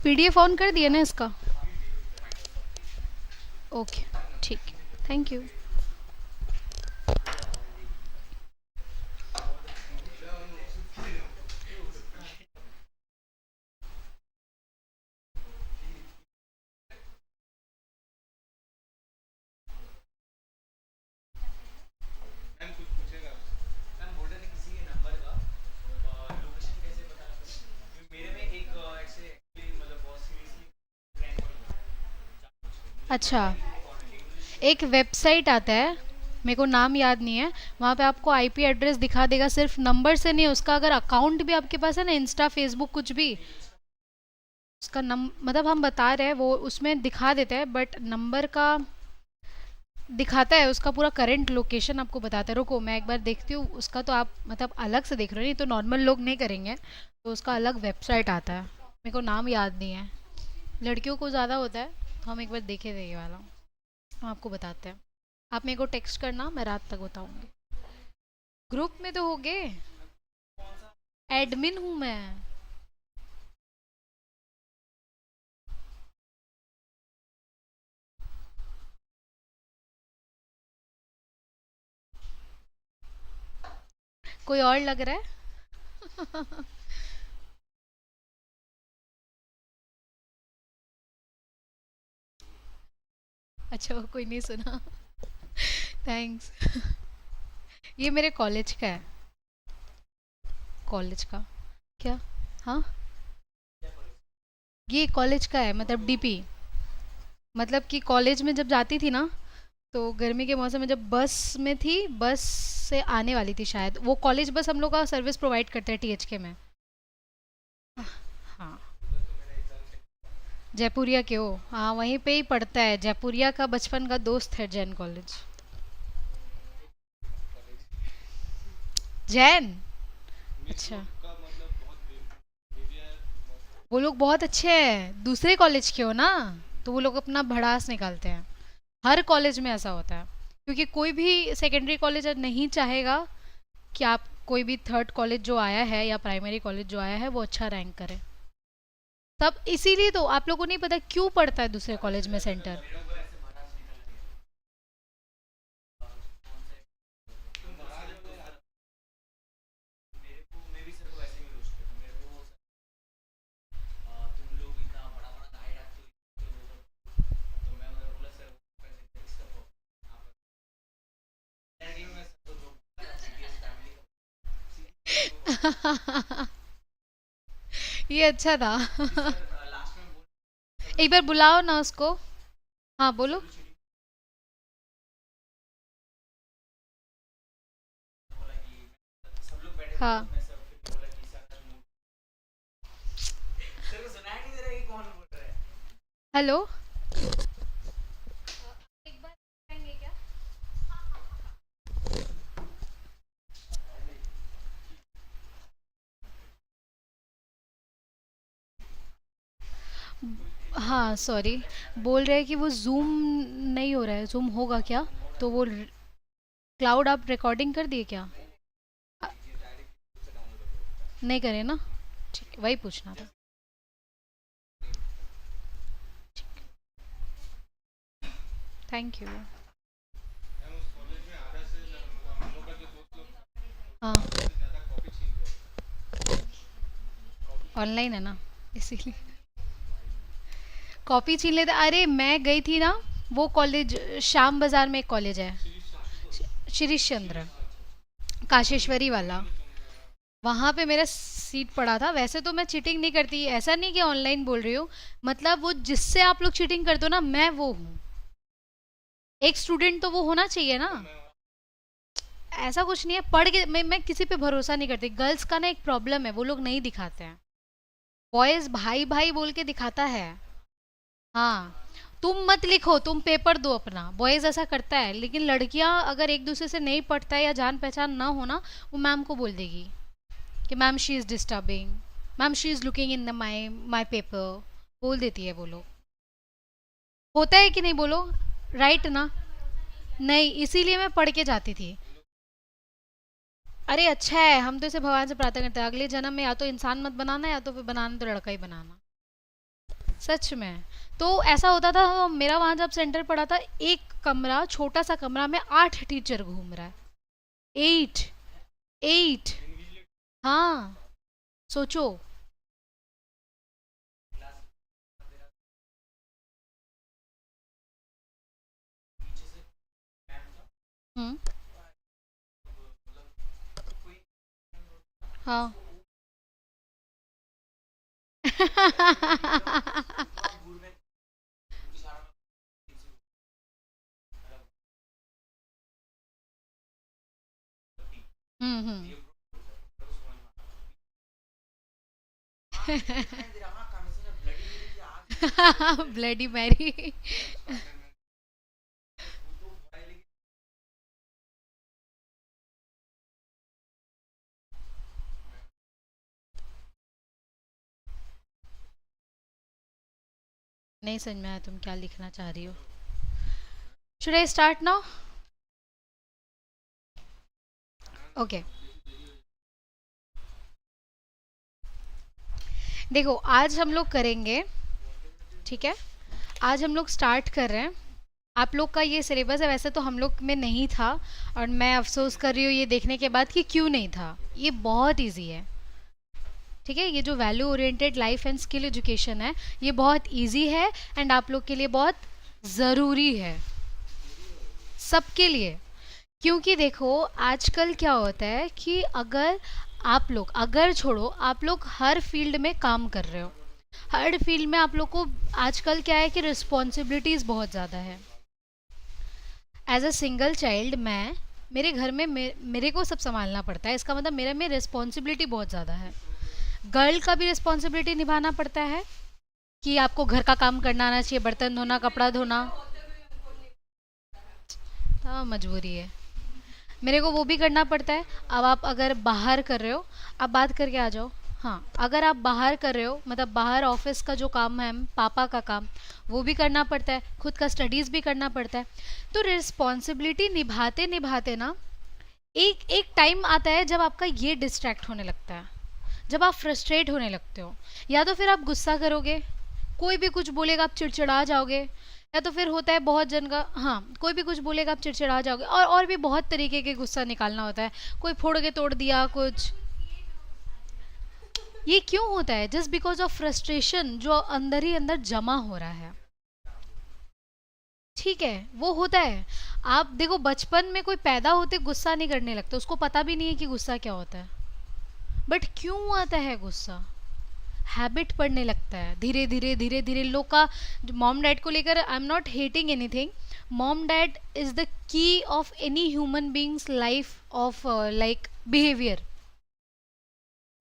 PDF on कर दिया ना इसका? ओके, ठीक, थैंक यू। अच्छा, एक वेबसाइट आता है, मेरे को नाम याद नहीं है। वहाँ पे आपको आईपी एड्रेस दिखा देगा, सिर्फ नंबर से नहीं, उसका अगर अकाउंट भी आपके पास है ना, इंस्टा फेसबुक कुछ भी, उसका मतलब हम बता रहे हैं वो उसमें दिखा देता है, बट नंबर का दिखाता है, उसका पूरा करंट लोकेशन आपको बताता है। रुको मैं एक बार देखती हूँ उसका, तो आप मतलब अलग से देख रहे हो, नहीं तो नॉर्मल लोग नहीं करेंगे, तो उसका अलग वेबसाइट आता है, मेरे को नाम याद नहीं है। लड़कियों को ज़्यादा होता है, तो हम एक बार देखे थे ये वाला, हम आपको बताते हैं। आप मेरे को टेक्स्ट करना, मैं रात तक बताऊंगी। ग्रुप में तो हो गए, एडमिन हूँ मैं। कोई और लग रहा है? अच्छा, वो कोई नहीं सुना। थैंक्स। ये मेरे कॉलेज का है, कॉलेज का। क्या? हाँ, ये कॉलेज का है, मतलब डीपी। मतलब कि कॉलेज में जब जाती थी ना, तो गर्मी के मौसम में जब बस में थी, बस से आने वाली थी शायद, वो कॉलेज बस हम लोग का सर्विस प्रोवाइड करते हैं टीएचके में। हाँ, जयपुरिया के हो? हाँ, वहीं पे ही पढ़ता है, जयपुरिया का बचपन का दोस्त है, जैन कॉलेज। जैन? अच्छा, वो लोग बहुत अच्छे हैं, दूसरे कॉलेज के हो ना, तो वो लोग अपना भड़ास निकालते हैं। हर कॉलेज में ऐसा होता है, क्योंकि कोई भी सेकेंडरी कॉलेज नहीं चाहेगा कि आप कोई भी थर्ड कॉलेज जो आया है या प्राइमरी कॉलेज जो आया है वो अच्छा रैंक करे। तब इसीलिए तो आप लोगों को नहीं पता क्यों पड़ता है दूसरे कॉलेज में सेंटर। ये अच्छा था। एक बार बुलाओ ना उसको। हाँ बोलो। हाँ, हेलो। एक बार आएंगे क्या? हाँ सॉरी, बोल रहे हैं कि वो जूम नहीं हो रहा है, जूम होगा क्या? तो वो क्लाउड आप रिकॉर्डिंग कर दिए क्या? अ, नहीं करे ना? ठीक है, वही पूछना था। Thank you. हाँ, ऑनलाइन है ना, इसीलिए कॉपी छीन लेते। अरे मैं गई थी ना, वो कॉलेज श्याम बाजार में एक कॉलेज है, शिरीष चंद्र, काशेश्वरी वाला। वहाँ पे मेरा सीट पड़ा था। वैसे तो मैं चीटिंग नहीं करती, ऐसा नहीं कि ऑनलाइन बोल रही हूँ, मतलब वो जिससे आप लोग चीटिंग करते हो ना, मैं वो हूँ। एक स्टूडेंट तो वो होना चाहिए ना। ऐसा कुछ नहीं है, पढ़ के मैं किसी पे भरोसा नहीं करती। गर्ल्स का ना एक प्रॉब्लम है, वो लोग नहीं दिखाते हैं। बॉयज भाई भाई बोल के दिखाता है। हाँ, तुम मत लिखो, तुम पेपर दो अपना, बॉयज ऐसा करता है। लेकिन लड़कियां अगर एक दूसरे से नहीं पढ़ता है या जान पहचान ना होना, वो मैम को बोल देगी कि ma'am she is disturbing, ma'am she is looking in the my my paper, बोल देती है वो लोग। होता है कि नहीं बोलो, राइट ना? नहीं, इसीलिए मैं पढ़ के जाती थी। अरे अच्छा है, हम तो इसे भगवान से प्रार्थना करते हैं, अगले जन्म में या तो इंसान मत बनाना, या तो फिर बनाना तो लड़का ही बनाना। सच में। तो ऐसा होता था, मेरा वहाँ जब सेंटर पड़ा था, एक कमरा, छोटा सा कमरा में 8 टीचर घूम रहा है। 8, 8। हाँ, सोचो। हम्म। हाँ। हम्म। Bloody Mary. नहीं समझ में आया तुम क्या लिखना चाह रही हो। Should I start now? Okay. देखो आज हम लोग करेंगे, ठीक है, आज हम लोग स्टार्ट कर रहे हैं। आप लोग का ये सिलेबस है, वैसे तो हम लोग में नहीं था, और मैं अफसोस कर रही हूँ ये देखने के बाद कि क्यों नहीं था। ये बहुत इजी है, ठीक है। ये जो value oriented life and skill education है, ये बहुत इजी है एंड आप लोग के लिए बहुत ज़रूरी है, सबके लिए। क्योंकि देखो आजकल क्या होता है कि अगर आप लोग, अगर छोड़ो, आप लोग हर फील्ड में काम कर रहे हो, हर फील्ड में आप लोग को आजकल क्या है कि रिस्पॉन्सिबिलिटीज़ बहुत ज़्यादा है। एज अ सिंगल चाइल्ड, मैं, मेरे घर में मेरे को सब संभालना पड़ता है। इसका मतलब मेरे में रिस्पॉन्सिबिलिटी बहुत ज़्यादा है। गर्ल का भी रिस्पॉन्सिबिलिटी निभाना पड़ता है कि आपको घर का काम करना आना चाहिए, बर्तन धोना, कपड़ा धोना, तो मजबूरी है। मेरे को वो भी करना पड़ता है। अब आप अगर बाहर कर रहे हो, आप बात करके आ जाओ। हाँ, अगर आप बाहर कर रहे हो, मतलब बाहर ऑफिस का जो काम है, पापा का काम, वो भी करना पड़ता है, खुद का स्टडीज़ भी करना पड़ता है। तो रिस्पॉन्सिबिलिटी निभाते निभाते ना एक एक टाइम आता है जब आपका ये डिस्ट्रैक्ट होने लगता है, जब आप फ्रस्ट्रेट होने लगते हो। या तो फिर आप गुस्सा करोगे, कोई भी कुछ बोलेगा आप चिड़चिड़ा जाओगे, या तो फिर होता है बहुत जन का, हाँ, कोई भी कुछ बोलेगा आप चिड़चिड़ा जाओगे। और भी बहुत तरीके के गुस्सा निकालना होता है, कोई फोड़ के तोड़ दिया कुछ। ये क्यों होता है? जस्ट बिकॉज ऑफ फ्रस्ट्रेशन जो अंदर ही अंदर जमा हो रहा है, ठीक है, वो होता है। आप देखो बचपन में कोई पैदा होते गुस्सा नहीं करने लगता, उसको पता भी नहीं है कि गुस्सा क्या होता है। बट क्यों आता है गुस्सा? हैबिट पड़ने लगता है धीरे धीरे धीरे धीरे। लोग का मॉम डैड को लेकर, I am not hating anything, mom dad is the key of any human beings life of like behaviour.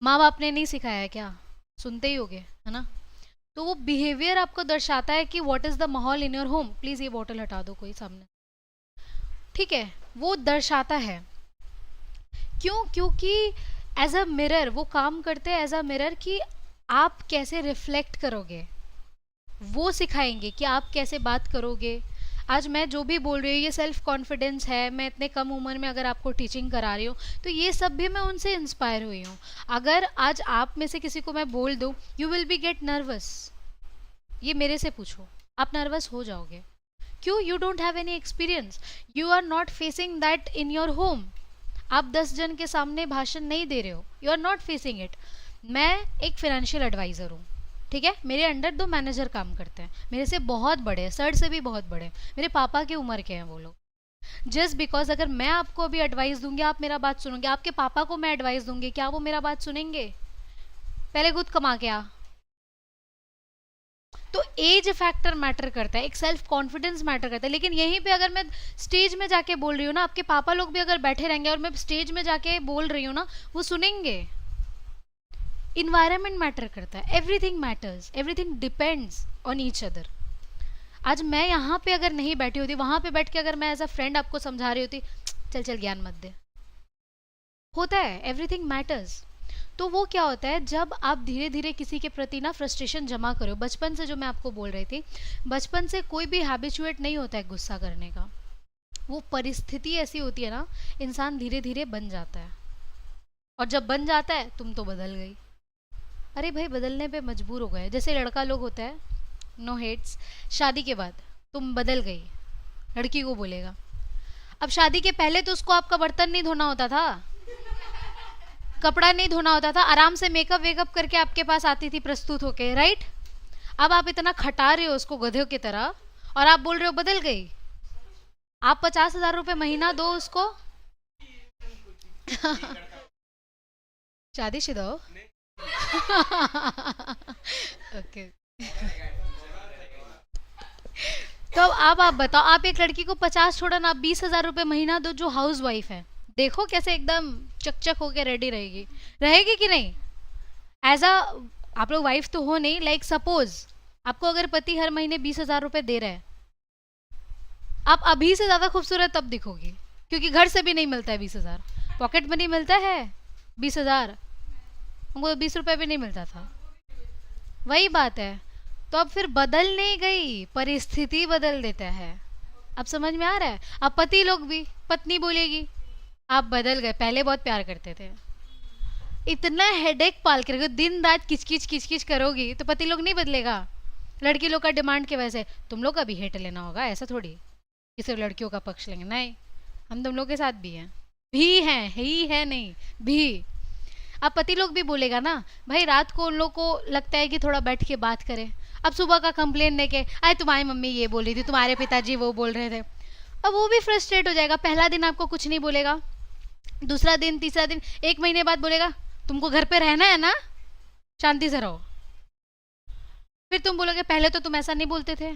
माँ बाप ने नहीं सिखाया है क्या? सुनते ही होगे, है ना? तो वो बिहेवियर आपको दर्शाता है कि व्हाट इज द माहौल इन योर होम। प्लीज ये बॉटल हटा दो कोई सामने, ठीक है, वो दर्शाता है। क्यों? क्योंकि एज अ मिरर वो काम करते हैं, एज अ मिरर, कि आप कैसे रिफ्लेक्ट करोगे, वो सिखाएंगे कि आप कैसे बात करोगे। आज मैं जो भी बोल रही हूँ, ये सेल्फ कॉन्फिडेंस है, मैं इतने कम उम्र में अगर आपको टीचिंग करा रही हूँ, तो ये सब भी मैं उनसे इंस्पायर हुई हूँ। अगर आज आप में से किसी को मैं बोल दूँ you will be get nervous, ये मेरे से पूछो, आप नर्वस हो जाओगे। क्यों? You don't have any experience, you are not facing that in your home. आप 10 जन के सामने भाषण नहीं दे रहे हो, you are not facing it. मैं एक फाइनेंशियल एडवाइज़र हूँ, ठीक है, मेरे अंडर 2 मैनेजर काम करते हैं, मेरे से बहुत बड़े हैं, सर से भी बहुत बड़े, मेरे पापा की उम्र के हैं वो लोग। जस्ट बिकॉज अगर मैं आपको अभी एडवाइस दूंगी, आप मेरा बात सुनोगे, आपके पापा को मैं एडवाइस दूंगी, क्या वो मेरा बात सुनेंगे? पहले खुद कमा के आ। तो एज फैक्टर मैटर करता है, एक सेल्फ कॉन्फिडेंस मैटर करता है। लेकिन यहीं पे अगर मैं स्टेज में जाके बोल रही हूँ ना, आपके पापा लोग भी अगर बैठे रहेंगे और मैं स्टेज में जाके बोल रही हूँ ना, वो सुनेंगे। इन्वायरमेंट मैटर करता है, everything matters, everything depends on each other. आज मैं यहाँ पे अगर नहीं बैठी होती, वहाँ पे बैठ के अगर मैं एज अ फ्रेंड आपको समझा रही होती, चल चल ज्ञान मत दे, होता है, एवरीथिंग मैटर्स। तो वो क्या होता है, जब आप धीरे धीरे किसी के प्रति ना फ्रस्ट्रेशन जमा करो, बचपन से जो मैं आपको बोल रही थी, बचपन से कोई भी हैबिचुएट नहीं होता है गुस्सा करने का। वो परिस्थिति ऐसी होती है ना, इंसान धीरे धीरे बन जाता है, और जब बन जाता है तुम तो बदल गई। अरे भाई बदलने पे मजबूर हो गए। जैसे लड़का लोग होता है, नो हेट्स। शादी के बाद तुम बदल गई, लड़की को बोलेगा। अब शादी के पहले तो उसको आपका बर्तन नहीं धोना होता था, कपड़ा नहीं धोना होता था, आराम से मेकअप वेकअप करके आपके पास आती थी प्रस्तुत होके, राइट। अब आप इतना खटा रहे हो उसको गधे की तरह, और आप बोल रहे हो बदल गई। आप 50,000 रुपये महीना दो उसको। शादीशुदा हो? ओके। तो अब आप बताओ, आप एक लड़की को 50 छोड़ा ना, आप 20,000 रुपये महीना दो जो हाउस वाइफ है, देखो कैसे एकदम चकचक होके रेडी रहेगी, रहेगी कि नहीं? एज अ, आप लोग वाइफ तो हो नहीं, लाइक सपोज आपको अगर पति हर महीने 20,000 रुपये दे रहा है, आप अभी से ज़्यादा खूबसूरत तब दिखोगी, क्योंकि घर से भी नहीं मिलता है 20,000, पॉकेट मनी मिलता है 20,000, हमको तो 20 रुपये भी नहीं मिलता था। वही बात है। तो अब फिर बदल नहीं गई, परिस्थिति बदल देता है। अब समझ में आ रहा है? अब पति लोग भी, पत्नी बोलेगी आप बदल गए, पहले बहुत प्यार करते थे। इतना हेडेक पाल के रखो, दिन रात किचकिच किचकिच करोगी तो पति लोग नहीं बदलेगा। लड़की लोग का डिमांड की वजह से तुम लोग का भी हेट लेना होगा, ऐसा थोड़ी कि सिर्फ लड़कियों का पक्ष लेंगे, नहीं, हम तुम लोग के साथ भी हैं, भी हैं, ही है नहीं भी। अब पति लोग भी बोलेगा ना, भाई रात को उन लोग को लगता है कि थोड़ा बैठ के बात करें, अब सुबह का कंप्लेन लेके अरे तुम्हारी मम्मी ये बोल रही थी, तुम्हारे पिताजी वो बोल रहे थे, अब वो भी फ्रस्ट्रेट हो जाएगा। पहला दिन आपको कुछ नहीं बोलेगा, दूसरा दिन, तीसरा दिन, 1 महीने बाद बोलेगा तुमको घर पे रहना है ना, शांति से रहो। फिर तुम बोलोगे पहले तो तुम ऐसा नहीं बोलते थे,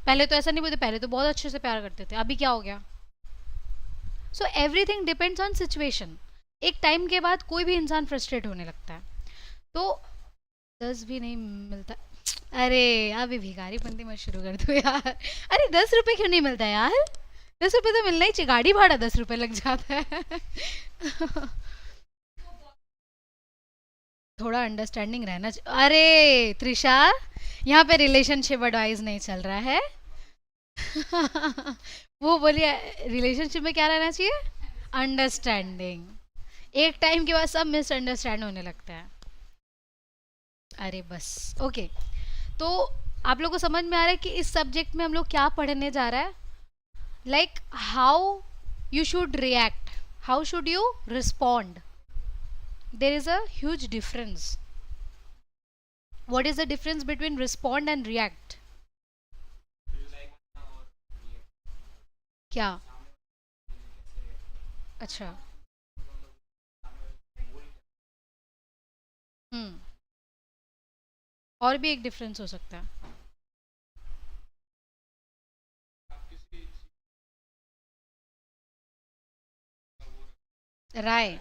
पहले तो ऐसा नहीं बोलते, पहले तो बहुत अच्छे से प्यार करते थे, अभी क्या हो गया? So everything depends on situation. एक टाइम के बाद कोई भी इंसान फ्रस्ट्रेट होने लगता है। तो 10 भी नहीं मिलता, अरे अभी भिखारी पंती मत शुरू कर दो यार। अरे 10 रुपए क्यों नहीं मिलता यार? 10 रुपए तो मिलना ही चाहिए, गाड़ी भाड़ा 10 रुपए लग जाता है। थोड़ा अंडरस्टैंडिंग रहना अरे त्रिशा, यहाँ पे रिलेशनशिप एडवाइस नहीं चल रहा है। वो बोलिए रिलेशनशिप में क्या रहना चाहिए? अंडरस्टैंडिंग। एक टाइम के बाद सब मिसअंडरस्टैंड होने लगता है। अरे बस ओके। तो आप लोगों को समझ में आ रहा है कि इस सब्जेक्ट में हम लोग क्या पढ़ने जा रहा है? Like how you should react, how should you respond. There is a huge difference. What is the difference between respond and react? क्या? अच्छा। हम्म। और भी एक डिफरेंस हो सकता है। राय,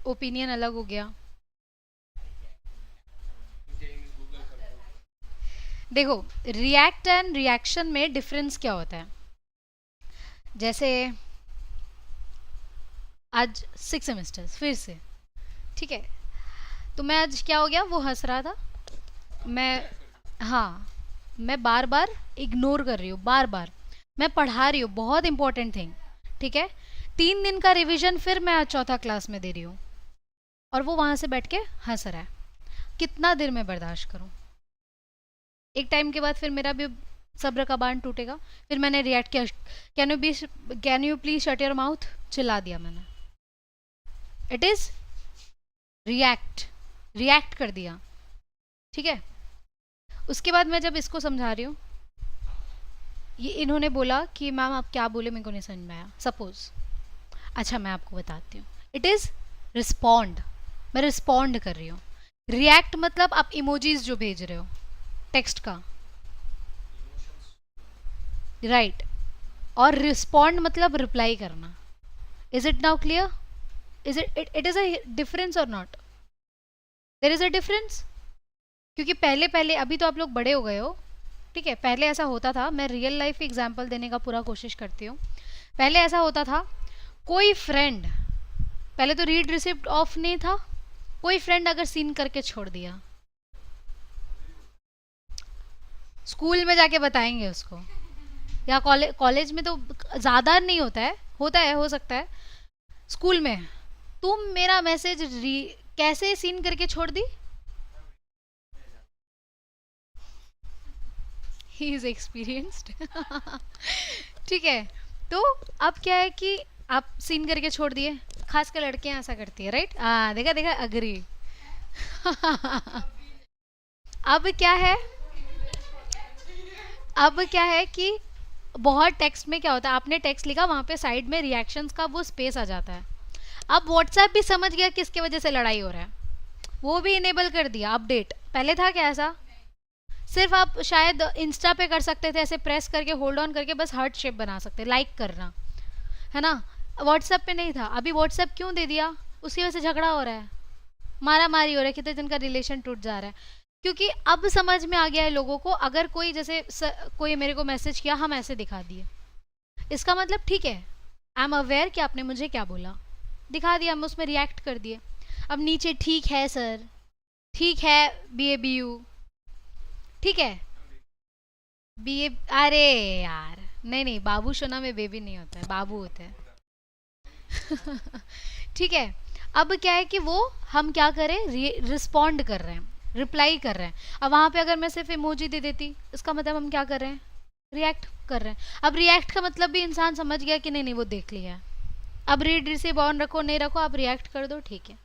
ओपिनियन अलग हो गया। देखो, रिएक्ट एंड रिएक्शन में डिफरेंस क्या होता है? जैसे आज 6 सेमेस्टर्स फिर से, ठीक है, तो मैं आज क्या हो गया, वो हंस रहा था, मैं, हाँ, मैं बार बार इग्नोर कर रही हूँ, बार बार मैं पढ़ा रही हूँ, बहुत इंपॉर्टेंट थिंग, ठीक है, 3 दिन का रिवीजन फिर मैं आज चौथा क्लास में दे रही हूँ, और वो वहाँ से बैठ के हंस रहा है। कितना देर मैं बर्दाश्त करूँ? एक टाइम के बाद फिर मेरा भी सब्र का बांध टूटेगा। फिर मैंने रिएक्ट किया, can you please shut your mouth, चिल्ला दिया मैंने। इट इज रिएक्ट, रिएक्ट कर दिया, ठीक है। उसके बाद मैं जब इसको समझा रही हूँ, ये इन्होंने बोला कि मैम आप क्या बोले मेरे को नहीं समझ में आया, सपोज, अच्छा मैं आपको बताती हूँ, इट इज रिस्पॉन्ड, मैं रिस्पॉन्ड कर रही हूँ। रिएक्ट मतलब आप इमोजीज जो भेज रहे हो टेक्स्ट का, राइट, और रिस्पॉन्ड मतलब रिप्लाई करना। Is it now clear? Is it is a difference or not? There is a difference, क्योंकि पहले पहले, अभी तो आप लोग बड़े हो गए हो, ठीक है, पहले ऐसा होता था, मैं रियल लाइफ एग्जांपल देने का पूरा कोशिश करती हूँ। पहले ऐसा होता था, कोई फ्रेंड, पहले तो रीड रिसिप्ट ऑफ नहीं था, कोई फ्रेंड अगर सीन करके छोड़ दिया, स्कूल में जाके बताएंगे उसको, या कॉलेज में तो ज़्यादा नहीं होता है, होता है, हो सकता है, स्कूल में तुम मेरा मैसेज कैसे सीन करके छोड़ दी? He is experienced. ठीक है, तो अब क्या है कि आप सीन करके छोड़ दिए, खासकर लड़कियां ऐसा करती है, राइट? देखा देखा, अग्री। अब क्या है, अब क्या है कि बहुत टेक्स्ट में क्या होता है, आपने टेक्स्ट लिखा, वहां पे साइड में रिएक्शंस का वो स्पेस आ जाता है। अब व्हाट्सएप भी समझ गया किसकी वजह से लड़ाई हो रहा है, वो भी इनेबल कर दिया अपडेट। पहले था क्या ऐसा? सिर्फ आप शायद इंस्टा पे कर सकते थे, ऐसे प्रेस करके होल्ड ऑन करके बस हार्ट शेप बना सकते, लाइक करना, है ना? व्हाट्सएप पे नहीं था। अभी व्हाट्सएप क्यों दे दिया? उसकी वजह से झगड़ा हो रहा है, मारा मारी हो रहा है, कितने दिन का रिलेशन टूट जा रहा है। क्योंकि अब समझ में आ गया है लोगों को, अगर कोई जैसे कोई मेरे को मैसेज किया, हम ऐसे दिखा दिए, इसका मतलब ठीक है, आई एम अवेयर कि आपने मुझे क्या बोला, दिखा दिया, हम उसमें रिएक्ट कर दिए। अब नीचे ठीक है सर, ठीक है BABU, ठीक है BA, अरे यार नहीं नहीं, बाबू शोना में बेबी नहीं होता है, बाबू होता है। ठीक है, अब क्या है कि वो हम क्या करें, रिस्पॉन्ड कर रहे हैं, रिप्लाई कर रहे हैं। अब वहां पे अगर मैं सिर्फ इमोजी दे देती, इसका मतलब हम क्या कर रहे हैं, रिएक्ट कर रहे हैं। अब रिएक्ट का मतलब भी इंसान समझ गया कि नहीं नहीं वो देख लिया है। अब रीड रिसीव ऑन रखो नहीं रखो, आप रिएक्ट कर दो, ठीक है।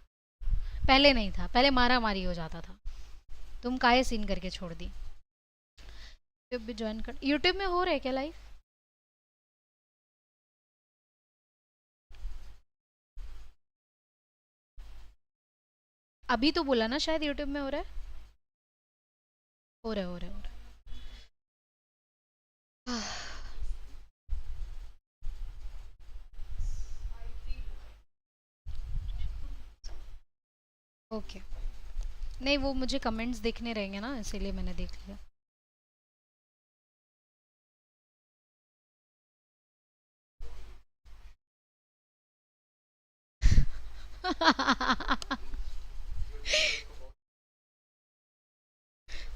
पहले नहीं था, पहले मारा मारी हो जाता था, तुम काहे सीन करके छोड़ दी। यूट्यूब भी ज्वाइन कर, यूट्यूब में हो रहा है क्या लाइव? अभी तो बोला ना शायद यूट्यूब में हो रहा है, हो रहा है, हो रहा है, हो रहा है। ओके, नहीं वो मुझे कमेंट्स देखने रहेंगे ना, इसीलिए मैंने देख लिया।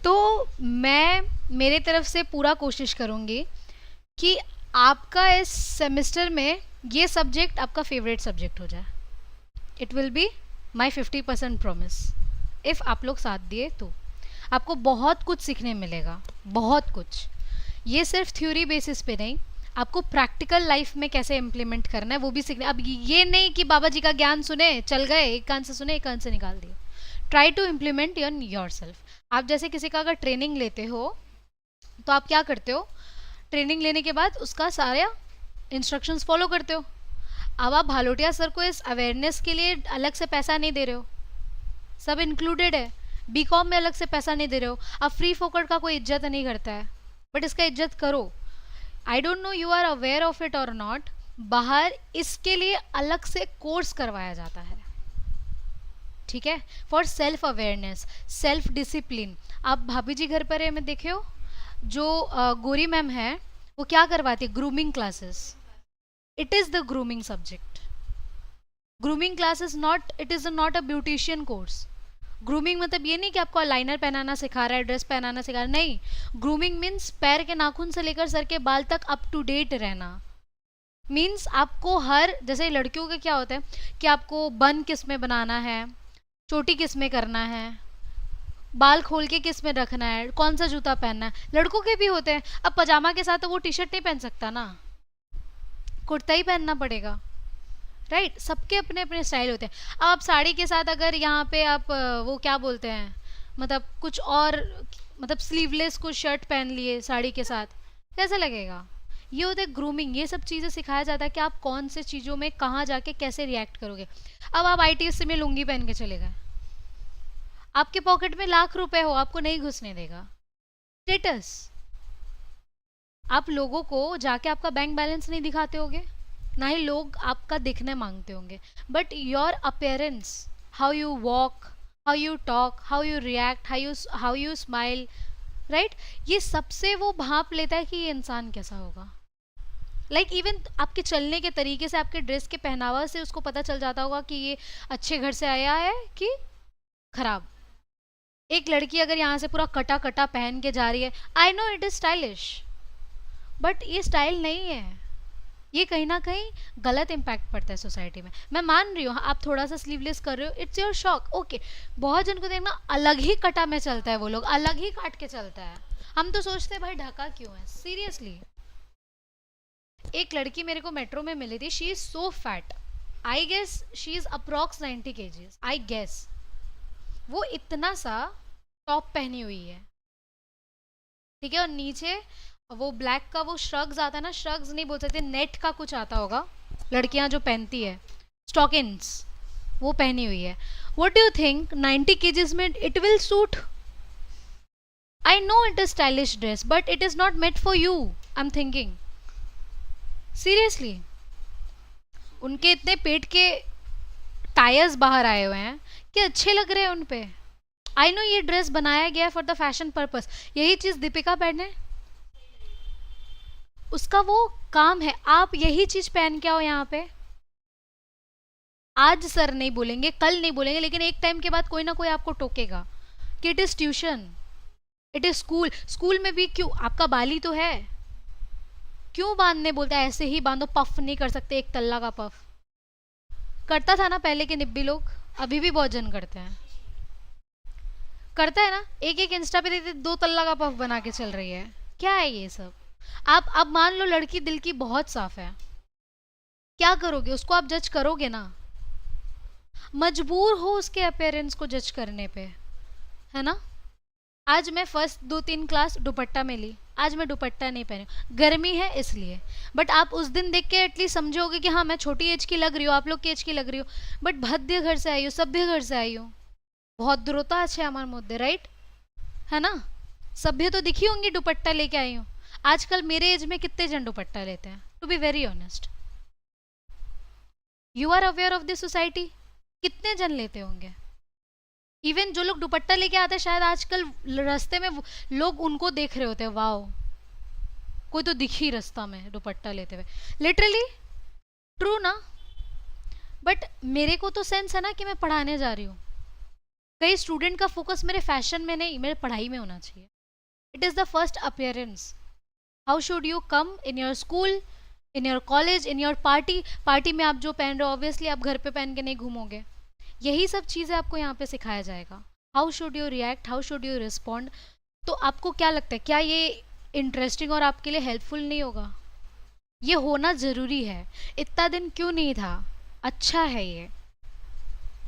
तो मैं मेरे तरफ से पूरा कोशिश करूँगी कि आपका इस सेमेस्टर में ये सब्जेक्ट आपका फेवरेट सब्जेक्ट हो जाए। It will be my 50% promise, if आप लोग साथ दिए तो। आपको बहुत कुछ सीखने मिलेगा, बहुत कुछ। ये सिर्फ थ्योरी बेसिस पे नहीं, आपको प्रैक्टिकल लाइफ में कैसे इम्प्लीमेंट करना है वो भी सीखना। अब ये नहीं कि बाबा जी का ज्ञान सुने चल गए, एक कान से सुने एक कान से निकाल दिए। Try to implement on your self. आप जैसे किसी का अगर ट्रेनिंग लेते हो तो आप क्या करते हो, ट्रेनिंग लेने के बाद उसका सारा इंस्ट्रक्शंस फॉलो करते हो। अब आप भालोटिया सर को इस अवेयरनेस के लिए अलग से पैसा नहीं दे रहे हो, सब इंक्लूडेड है। बीकॉम में अलग से पैसा नहीं दे रहे हो, अब फ्री फोकट का कोई इज्जत नहीं करता है, बट इसका इज्जत करो। I don't know you are aware of it और नॉट, बाहर इसके लिए अलग से कोर्स करवाया जाता है, ठीक है, for self awareness, self discipline. आप भाभी जी घर पर है, मैं देखे हो, जो गोरी मैम है वो क्या करवाती है, grooming classes. It is the grooming subject. Grooming class is not, it is not a beautician course. Grooming मतलब ये नहीं कि आपको लाइनर पहनाना सिखा रहा है, ड्रेस पहनाना सिखा रहा है, नहीं। ग्रूमिंग मीन्स पैर के नाखून से लेकर सर के बाल तक अप टू डेट रहना। मीन्स आपको हर, जैसे लड़कियों का क्या होता है कि आपको बन किस में बनाना है, चोटी किस में करना है, बाल खोल के किस में रखना है, कौन सा जूता पहनना है। लड़कों के भी होते हैं। अब पजामा के साथ तो वो टी शर्ट नहीं पहन सकता ना, कुर्ता ही पहनना पड़ेगा, राइट। सबके अपने अपने स्टाइल होते हैं। अब आप साड़ी के साथ अगर यहाँ पे आप वो क्या बोलते हैं, मतलब कुछ और, मतलब स्लीवलेस कुछ शर्ट पहन लिए साड़ी के साथ, कैसा लगेगा। ये होता है ग्रूमिंग। ये सब चीज़ें सिखाया जाता है कि आप कौन से चीज़ों में कहाँ जाके कैसे रिएक्ट करोगे। अब आप ITC में लुंगी पहन के चले गए, आपके पॉकेट में लाख रुपए हो, आपको नहीं घुसने देगा स्टेटस। आप लोगों को जाके आपका बैंक बैलेंस नहीं दिखाते होगे, ना ही लोग आपका देखने मांगते होंगे, but your appearance, how you walk, how you talk, how you react, how you smile, right, ये सबसे वो भाप लेता है कि ये इंसान कैसा होगा। लाइक इवन आपके चलने के तरीके से, आपके ड्रेस के पहनावा से उसको पता चल जाता होगा कि ये अच्छे घर से आया है कि खराब। एक लड़की अगर यहाँ से पूरा कटा कटा पहन के जा रही है, I know it is stylish, but ये स्टाइल नहीं है। ये कहीं ना कहीं गलत इम्पैक्ट पड़ता है सोसाइटी में। मैं मान रही हूँ आप थोड़ा सा स्लीवलेस कर रहे हो, इट्स योर शॉक, ओके। बहुत जन को देखना अलग ही कटा में चलता है, वो लोग अलग ही काट के चलता है, हम तो सोचते हैं भाई ढका क्यों है, सीरियसली। एक लड़की मेरे को मेट्रो में मिली थी, she is so fat, I guess she is approx 90 kgs, I guess. वो इतना सा टॉप पहनी हुई है, ठीक है, और नीचे वो ब्लैक का वो श्रग्स आता है ना, श्रग्स नहीं बोल सकते, नेट का कुछ आता होगा, लड़कियां जो पहनती है, स्टॉकिन्स, वो पहनी हुई है। What do you think 90 kgs में it will suit? I know it is stylish dress but it is not made for you, I am thinking seriously. उनके इतने पेट के टायर्स बाहर आए हुए हैं कि अच्छे लग रहे हैं उन पे। आई नो ये ड्रेस बनाया गया फॉर द फैशन पर्पस, यही चीज दीपिका पहने, उसका वो काम है। आप यही चीज पहन के आओ यहाँ पे, आज सर नहीं बोलेंगे, कल नहीं बोलेंगे, लेकिन एक टाइम के बाद कोई ना कोई आपको टोकेगा कि it is tuition, it is school. School में भी क्यों, आपका बाली तो है, क्यों बांधने बोलता है, ऐसे ही बांधो, पफ नहीं कर सकते, एक तल्ला का पफ करता था ना पहले के निब्बी लोग, अभी भी बहुत जन करते हैं, करता है ना, एक एक इंस्टा पे देखते 2 तल्ला का पफ बना के चल रही है, क्या है ये सब। आप अब मान लो लड़की दिल की बहुत साफ है, क्या करोगे, उसको आप जज करोगे ना, मजबूर हो उसके अपीयरेंस को जज करने पे, है ना। आज मैं फर्स्ट 2-3 क्लास दुपट्टा में ली, आज मैं दुपट्टा नहीं पहनी, गर्मी है इसलिए, बट आप उस दिन देख के एटलीस्ट समझोगे कि हाँ मैं छोटी एज की लग रही हूँ, आप लोग की एज की लग रही हूँ, बट भद्य घर से आई हूँ, सभ्य घर से आई हूँ, बहुत दूरता আছে আমার মধ্যে, राइट, है ना। सभ्य तो दिखी होंगी, दुपट्टा लेके आई हूँ। आजकल मेरे एज में कितने जन दुपट्टा लेते हैं, to be very honest, you are aware of this society, कितने जन लेते होंगे। इवन जो लोग दुपट्टा लेके आते हैं, शायद आजकल रास्ते में लोग उनको देख रहे होते हैं, वाओ कोई तो दिखी रास्ता में दुपट्टा लेते हुए, लिटरली ट्रू ना। बट मेरे को तो सेंस है ना कि मैं पढ़ाने जा रही हूँ, कई स्टूडेंट का फोकस मेरे फैशन में नहीं, मेरे पढ़ाई में होना चाहिए। It is the first appearance, how should you come in your school, in your college, in your party. Party में आप जो पहन रहे हो ऑब्वियसली आप घर पे पहन के नहीं घूमोगे, यही सब चीज़ें आपको यहाँ पे सिखाया जाएगा। How should you react, how should you respond. तो आपको क्या लगता है, क्या ये इंटरेस्टिंग और आपके लिए हेल्पफुल नहीं होगा? ये होना ज़रूरी है, इतना दिन क्यों नहीं था, अच्छा है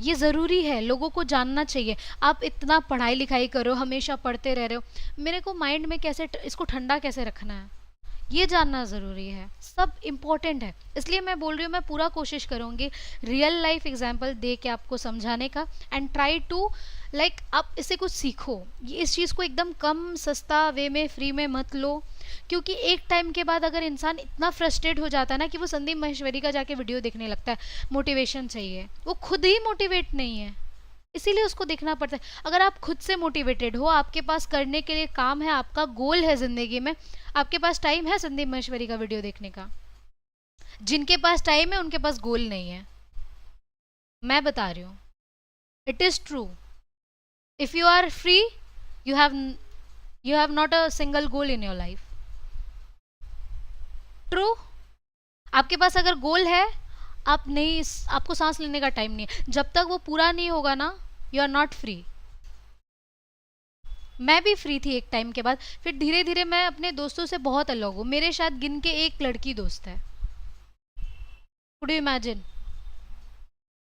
ये ज़रूरी है, लोगों को जानना चाहिए। आप इतना पढ़ाई लिखाई करो, हमेशा पढ़ते रह रहे हो, मेरे को माइंड में कैसे इसको ठंडा कैसे रखना है, ये जानना ज़रूरी है, सब इम्पोर्टेंट है। इसलिए मैं बोल रही हूँ, मैं पूरा कोशिश करूँगी रियल लाइफ एग्जाम्पल दे के आपको समझाने का, एंड ट्राई टू लाइक आप इससे कुछ सीखो। ये इस चीज़ को एकदम कम सस्ता वे में फ्री में मत लो, क्योंकि एक टाइम के बाद अगर इंसान इतना फ्रस्ट्रेट हो जाता है ना कि वो संदीप महेश्वरी का जाके वीडियो देखने लगता है, मोटिवेशन चाहिए, वो खुद ही मोटिवेट नहीं है, इसीलिए उसको देखना पड़ता है। अगर आप खुद से मोटिवेटेड हो, आपके पास करने के लिए काम है, आपका गोल है ज़िंदगी में, आपके पास टाइम है संदीप महेश्वरी का वीडियो देखने का। जिनके पास टाइम है उनके पास गोल नहीं है, मैं बता रही हूँ, it is true. If you are free, you have not a single goal in your life. True, आपके पास अगर गोल है, आप नहीं, आपको सांस लेने का टाइम नहीं है, जब तक वो पूरा नहीं होगा ना, यू आर नॉट फ्री। मैं भी फ्री थी एक टाइम के बाद, फिर धीरे धीरे मैं अपने दोस्तों से बहुत अलग हूँ, मेरे शायद गिन के एक लड़की दोस्त है, कुड यू इमेजिन।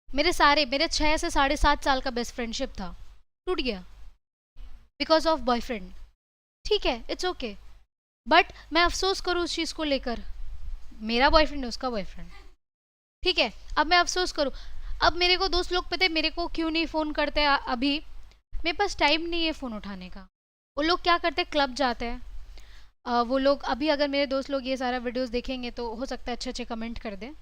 मेरे 6 से 7.5 साल का बेस्ट फ्रेंडशिप था, टूट गया बिकॉज ऑफ बॉयफ्रेंड। ठीक है, इट्स ओके, बट मैं अफसोस करूँ उस चीज़ को लेकर, मेरा बॉयफ्रेंड है, उसका बॉयफ्रेंड, ठीक है, अब मैं अफसोस करूँ। अब मेरे को दोस्त लोग पता है मेरे को क्यों नहीं फ़ोन करते, अभी मेरे पास टाइम नहीं है फ़ोन उठाने का। वो लोग क्या करते हैं, क्लब जाते हैं, वो लोग अभी अगर मेरे दोस्त लोग ये सारा वीडियोस देखेंगे तो हो सकता है अच्छे अच्छे कमेंट कर दें,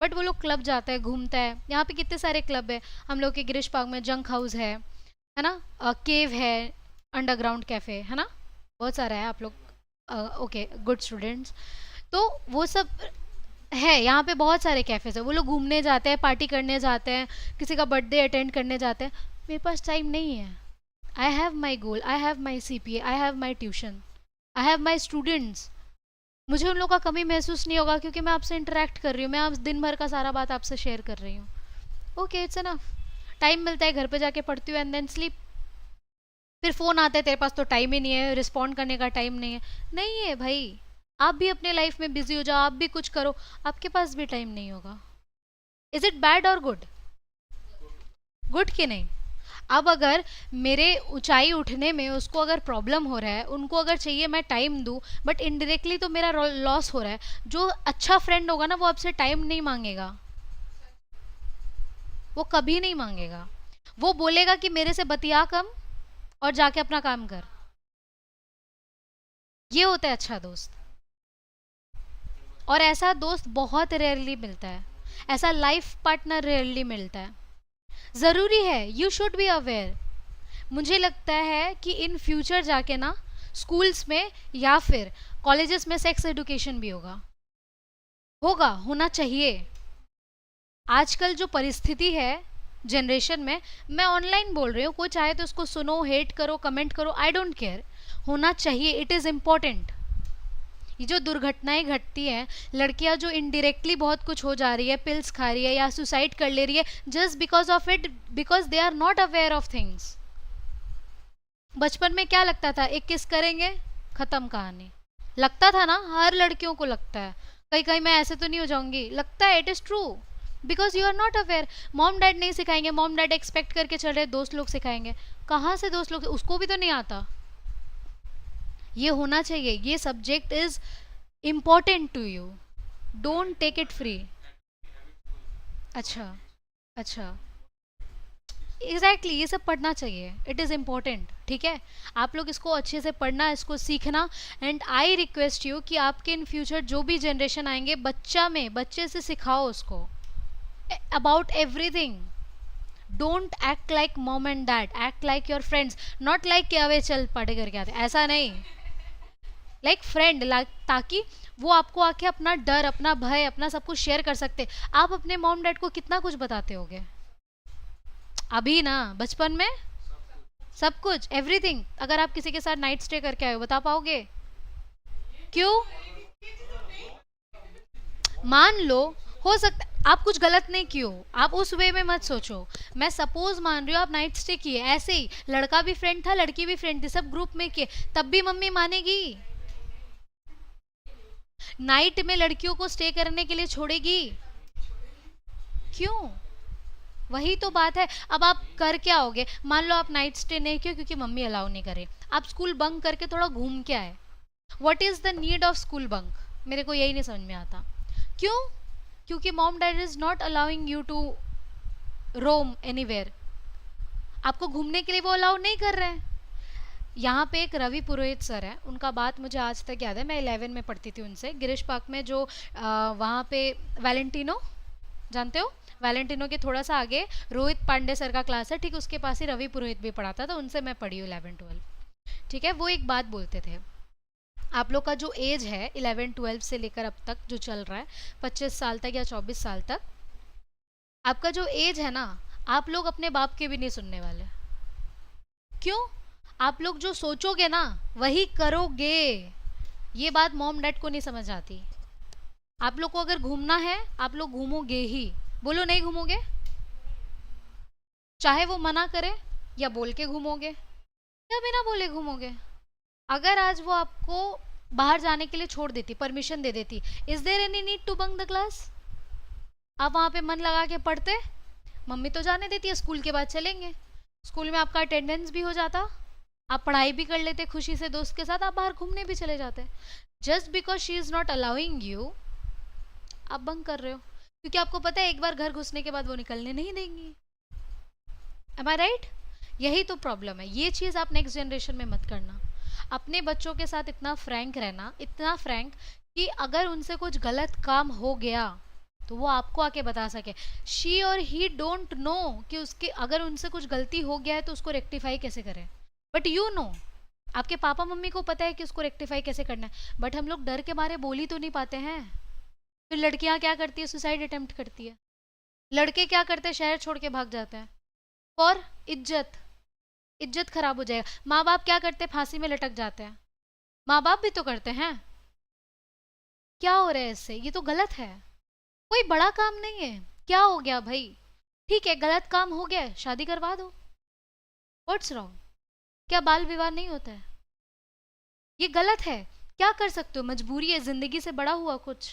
बट वो लोग क्लब जाता है, घूमता है, यहाँ पे कितने सारे क्लब है, हम लोग के गिरीश पार्क में जंक हाउस है ना, केव है, अंडरग्राउंड कैफ़े है ना, बहुत सारा है। आप लोग ओके गुड स्टूडेंट्स, तो वो सब है, यहाँ पे बहुत सारे कैफ़ेज है, वो लोग घूमने जाते हैं, पार्टी करने जाते हैं, किसी का बर्थडे अटेंड करने जाते हैं। मेरे पास टाइम नहीं है, I have my goal, I have my CPA, I have my tuition, I have my students. मुझे उन लोगों का कमी महसूस नहीं होगा क्योंकि मैं आपसे इंटरेक्ट कर रही हूँ, मैं आप दिन भर का सारा बात आपसे शेयर कर रही हूँ। Okay, it's enough. टाइम मिलता है घर पे जाके पढ़ती हूँ एंड देन स्लीप। फिर फोन आते हैं, तेरे पास तो टाइम ही नहीं है, रिस्पॉन्ड करने का टाइम नहीं है। नहीं है भाई, आप भी अपने लाइफ में बिजी हो जाओ, आप भी कुछ करो, आपके पास भी टाइम नहीं होगा। इज इट बैड और गुड? गुड कि नहीं? अब अगर मेरे ऊंचाई उठने में उसको अगर प्रॉब्लम हो रहा है, उनको अगर चाहिए मैं टाइम दूं, बट इनडायरेक्टली तो मेरा लॉस हो रहा है। जो अच्छा फ्रेंड होगा ना, वो आपसे टाइम नहीं मांगेगा, वो कभी नहीं मांगेगा। वो बोलेगा कि मेरे से बतिया कम और जाके अपना काम कर। ये होता है अच्छा दोस्त। और ऐसा दोस्त बहुत रेयरली मिलता है, ऐसा लाइफ पार्टनर रेयरली मिलता है। ज़रूरी है, यू शुड बी अवेयर। मुझे लगता है कि इन फ्यूचर जाके ना स्कूल्स में या फिर कॉलेजेस में सेक्स एजुकेशन भी होगा, होगा, होना चाहिए। आजकल जो परिस्थिति है जनरेशन में, मैं ऑनलाइन बोल रही हूँ, कोई चाहे तो उसको सुनो, हेट करो, कमेंट करो, आई डोंट केयर, होना चाहिए, इट इज़ इम्पॉर्टेंट। ये जो दुर्घटनाएं घटती हैं, लड़कियां जो इनडायरेक्टली बहुत कुछ हो जा रही है, पिल्स खा रही है या सुसाइड कर ले रही है, just because of it, because they are not aware of things. बचपन में क्या लगता था, एक किस करेंगे, खत्म कहानी। लगता था ना, हर लड़कियों को लगता है, कहीं कहीं मैं ऐसे तो नहीं हो जाऊंगी, लगता है, it is true. Because you are not aware. Mom dad नहीं सिखाएंगे, मॉम डैड एक्सपेक्ट करके चल रहे, दोस्त लोग सिखाएंगे। कहाँ से दोस्त लोग, उसको भी तो नहीं आता। ये होना चाहिए, ये subject is important to you, don't take it free. अच्छा, अच्छा, एग्जैक्टली ये सब पढ़ना चाहिए, इट इज़ इम्पोर्टेंट, ठीक है। आप लोग इसको अच्छे से पढ़ना, इसको सीखना। एंड आई रिक्वेस्ट यू कि आपके इन फ्यूचर जो भी जनरेशन आएंगे, बच्चे से सिखाओ उसको about everything. Don't act like mom and dad, act like your friends. Not like कि अवे चल पार्टी करके आते, ऐसा नहीं। लाइक फ्रेंड, लाइक, ताकि वो आपको आके अपना डर, अपना भय, अपना सब कुछ शेयर कर सकते। आप अपने मॉम डैड को कितना कुछ बताते होगे अभी ना, बचपन में सब कुछ, एवरीथिंग। अगर आप किसी के साथ नाइट स्टे करके आए हो, बता पाओगे? क्यों? मान लो, हो सकता आप कुछ गलत नहीं किए हो, आप उस वे में मत सोचो। मैं सपोज मान रही हूँ आप नाइट स्टे किए, ऐसे ही लड़का भी फ्रेंड था, लड़की भी फ्रेंड थी, सब ग्रुप में किए, तब भी मम्मी मानेगी? नाइट में लड़कियों को स्टे करने के लिए छोड़ेगी? क्यों? वही तो बात है। अब आप कर क्या आओगे? मान लो आप नाइट स्टे नहीं किए क्योंकि मम्मी अलाउ नहीं करे, आप स्कूल बंक करके थोड़ा घूम के आए। What is the need of school bunk? मेरे को यही नहीं समझ में आता। क्यों? क्योंकि mom dad is not allowing you to roam anywhere. आपको घूमने के लिए वो अलाउ नहीं कर रहे हैं। यहाँ पे एक रवि पुरोहित सर है, उनका बात मुझे आज तक याद है, मैं 11 में पढ़ती थी उनसे, गिरीश पार्क में जो वहाँ पे वैलेंटिनो, जानते हो, वैलेंटिनो के थोड़ा सा आगे रोहित पांडे सर का क्लास है, ठीक उसके पास ही रवि पुरोहित भी पढ़ाता था, उनसे मैं पढ़ी हूँ 11-12। ठीक है, वो एक बात बोलते थे, आप लोग का जो एज है 11-12 से लेकर अब तक जो चल रहा है 25 साल तक या 24 साल तक, आपका जो एज है ना, आप लोग अपने बाप के भी नहीं सुनने वाले। क्यों? आप लोग जो सोचोगे ना वही करोगे। ये बात मॉम डैड को नहीं समझ आती। आप लोग को अगर घूमना है, आप लोग घूमोगे ही। बोलो नहीं घूमोगे? चाहे वो मना करे या बोल के घूमोगे या बिना बोले घूमोगे। अगर आज वो आपको बाहर जाने के लिए छोड़ देती, परमिशन दे देती, is there any need to bunk the class? आप वहाँ पे मन लगा के पढ़ते, मम्मी तो जाने देती है, स्कूल के बाद चलेंगे, स्कूल में आपका अटेंडेंस भी हो जाता, आप पढ़ाई भी कर लेते खुशी से दोस्त के साथ, आप बाहर घूमने भी चले जाते। Just because she is not allowing you, आप बंक कर रहे हो, क्योंकि आपको पता है एक बार घर घुसने के बाद वो निकलने नहीं देंगी। एम आई राइट? यही तो प्रॉब्लम है। ये चीज़ आप नेक्स्ट जनरेशन में मत करना। अपने बच्चों के साथ इतना फ्रैंक रहना, इतना फ्रैंक कि अगर उनसे कुछ गलत काम हो गया तो वो आपको आके बता सके। शी और ही डोंट नो कि उसके अगर उनसे कुछ गलती हो गया है तो उसको रेक्टिफाई कैसे करें, बट यू नो, आपके पापा मम्मी को पता है कि उसको रेक्टिफाई कैसे करना है, बट हम लोग डर के मारे बोल ही तो नहीं पाते हैं। फिर लड़कियां क्या करती है, सुसाइड अटेम्प्ट करती है। लड़के क्या करते हैं, शहर छोड़ के भाग जाते हैं। और इज्जत, इज्जत खराब हो जाएगा। माँ बाप क्या करते हैं, फांसी में लटक जाते हैं। माँ बाप भी तो करते हैं। क्या हो रहा है इससे? ये तो गलत है, कोई बड़ा काम नहीं है। क्या हो गया भाई? ठीक है, गलत काम हो गया, शादी करवा दो, व्हाट्स रॉन्ग? क्या बाल विवाह नहीं होता है? ये गलत है। क्या कर सकते हो, मजबूरी है, जिंदगी से बड़ा हुआ कुछ?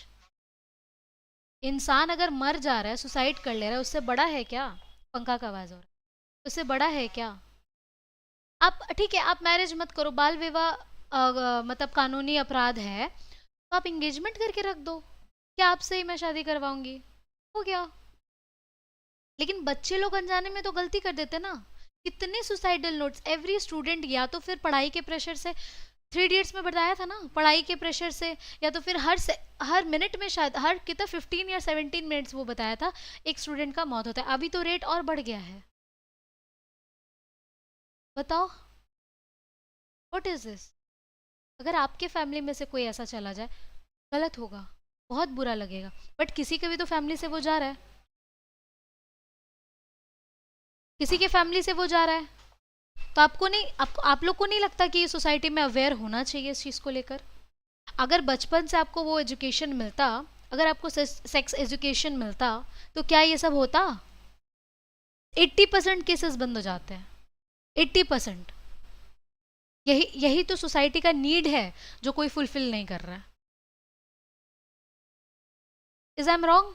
इंसान अगर मर जा रहा है, सुसाइड कर ले रहा है, उससे बड़ा है क्या? पंखा का आवाज हो रहा है। उससे बड़ा है क्या? आप ठीक है, आप मैरिज मत करो, बाल विवाह मतलब कानूनी अपराध है, तो आप इंगेजमेंट करके रख दो। क्या आपसे ही मैं शादी करवाऊंगी? हो गया। लेकिन बच्चे लोग अनजाने में तो गलती कर देते ना। कितने सुसाइडल नोट्स एवरी स्टूडेंट, या तो फिर पढ़ाई के प्रेशर से, थ्री इडियट्स में बताया था ना, पढ़ाई के प्रेशर से, या तो फिर हर मिनट में, शायद हर कितना 15 या 17 मिनट्स वो बताया था एक स्टूडेंट का मौत होता है। अभी तो रेट और बढ़ गया है। बताओ, व्हाट इज दिस? अगर आपके फैमिली में से कोई ऐसा चला जाए, गलत होगा, बहुत बुरा लगेगा, बट किसी के भी तो फैमिली से वो जा रहा है, किसी के फैमिली से वो जा रहा है। तो आपको नहीं, आप लोग को नहीं लगता कि ये सोसाइटी में अवेयर होना चाहिए इस चीज़ को लेकर? अगर बचपन से आपको वो एजुकेशन मिलता, अगर आपको सेक्स एजुकेशन मिलता, तो क्या ये सब होता? 80% केसेस बंद हो जाते हैं। 80%। यही यही तो सोसाइटी का नीड है, जो कोई फुलफिल नहीं कर रहा है। Is I am wrong?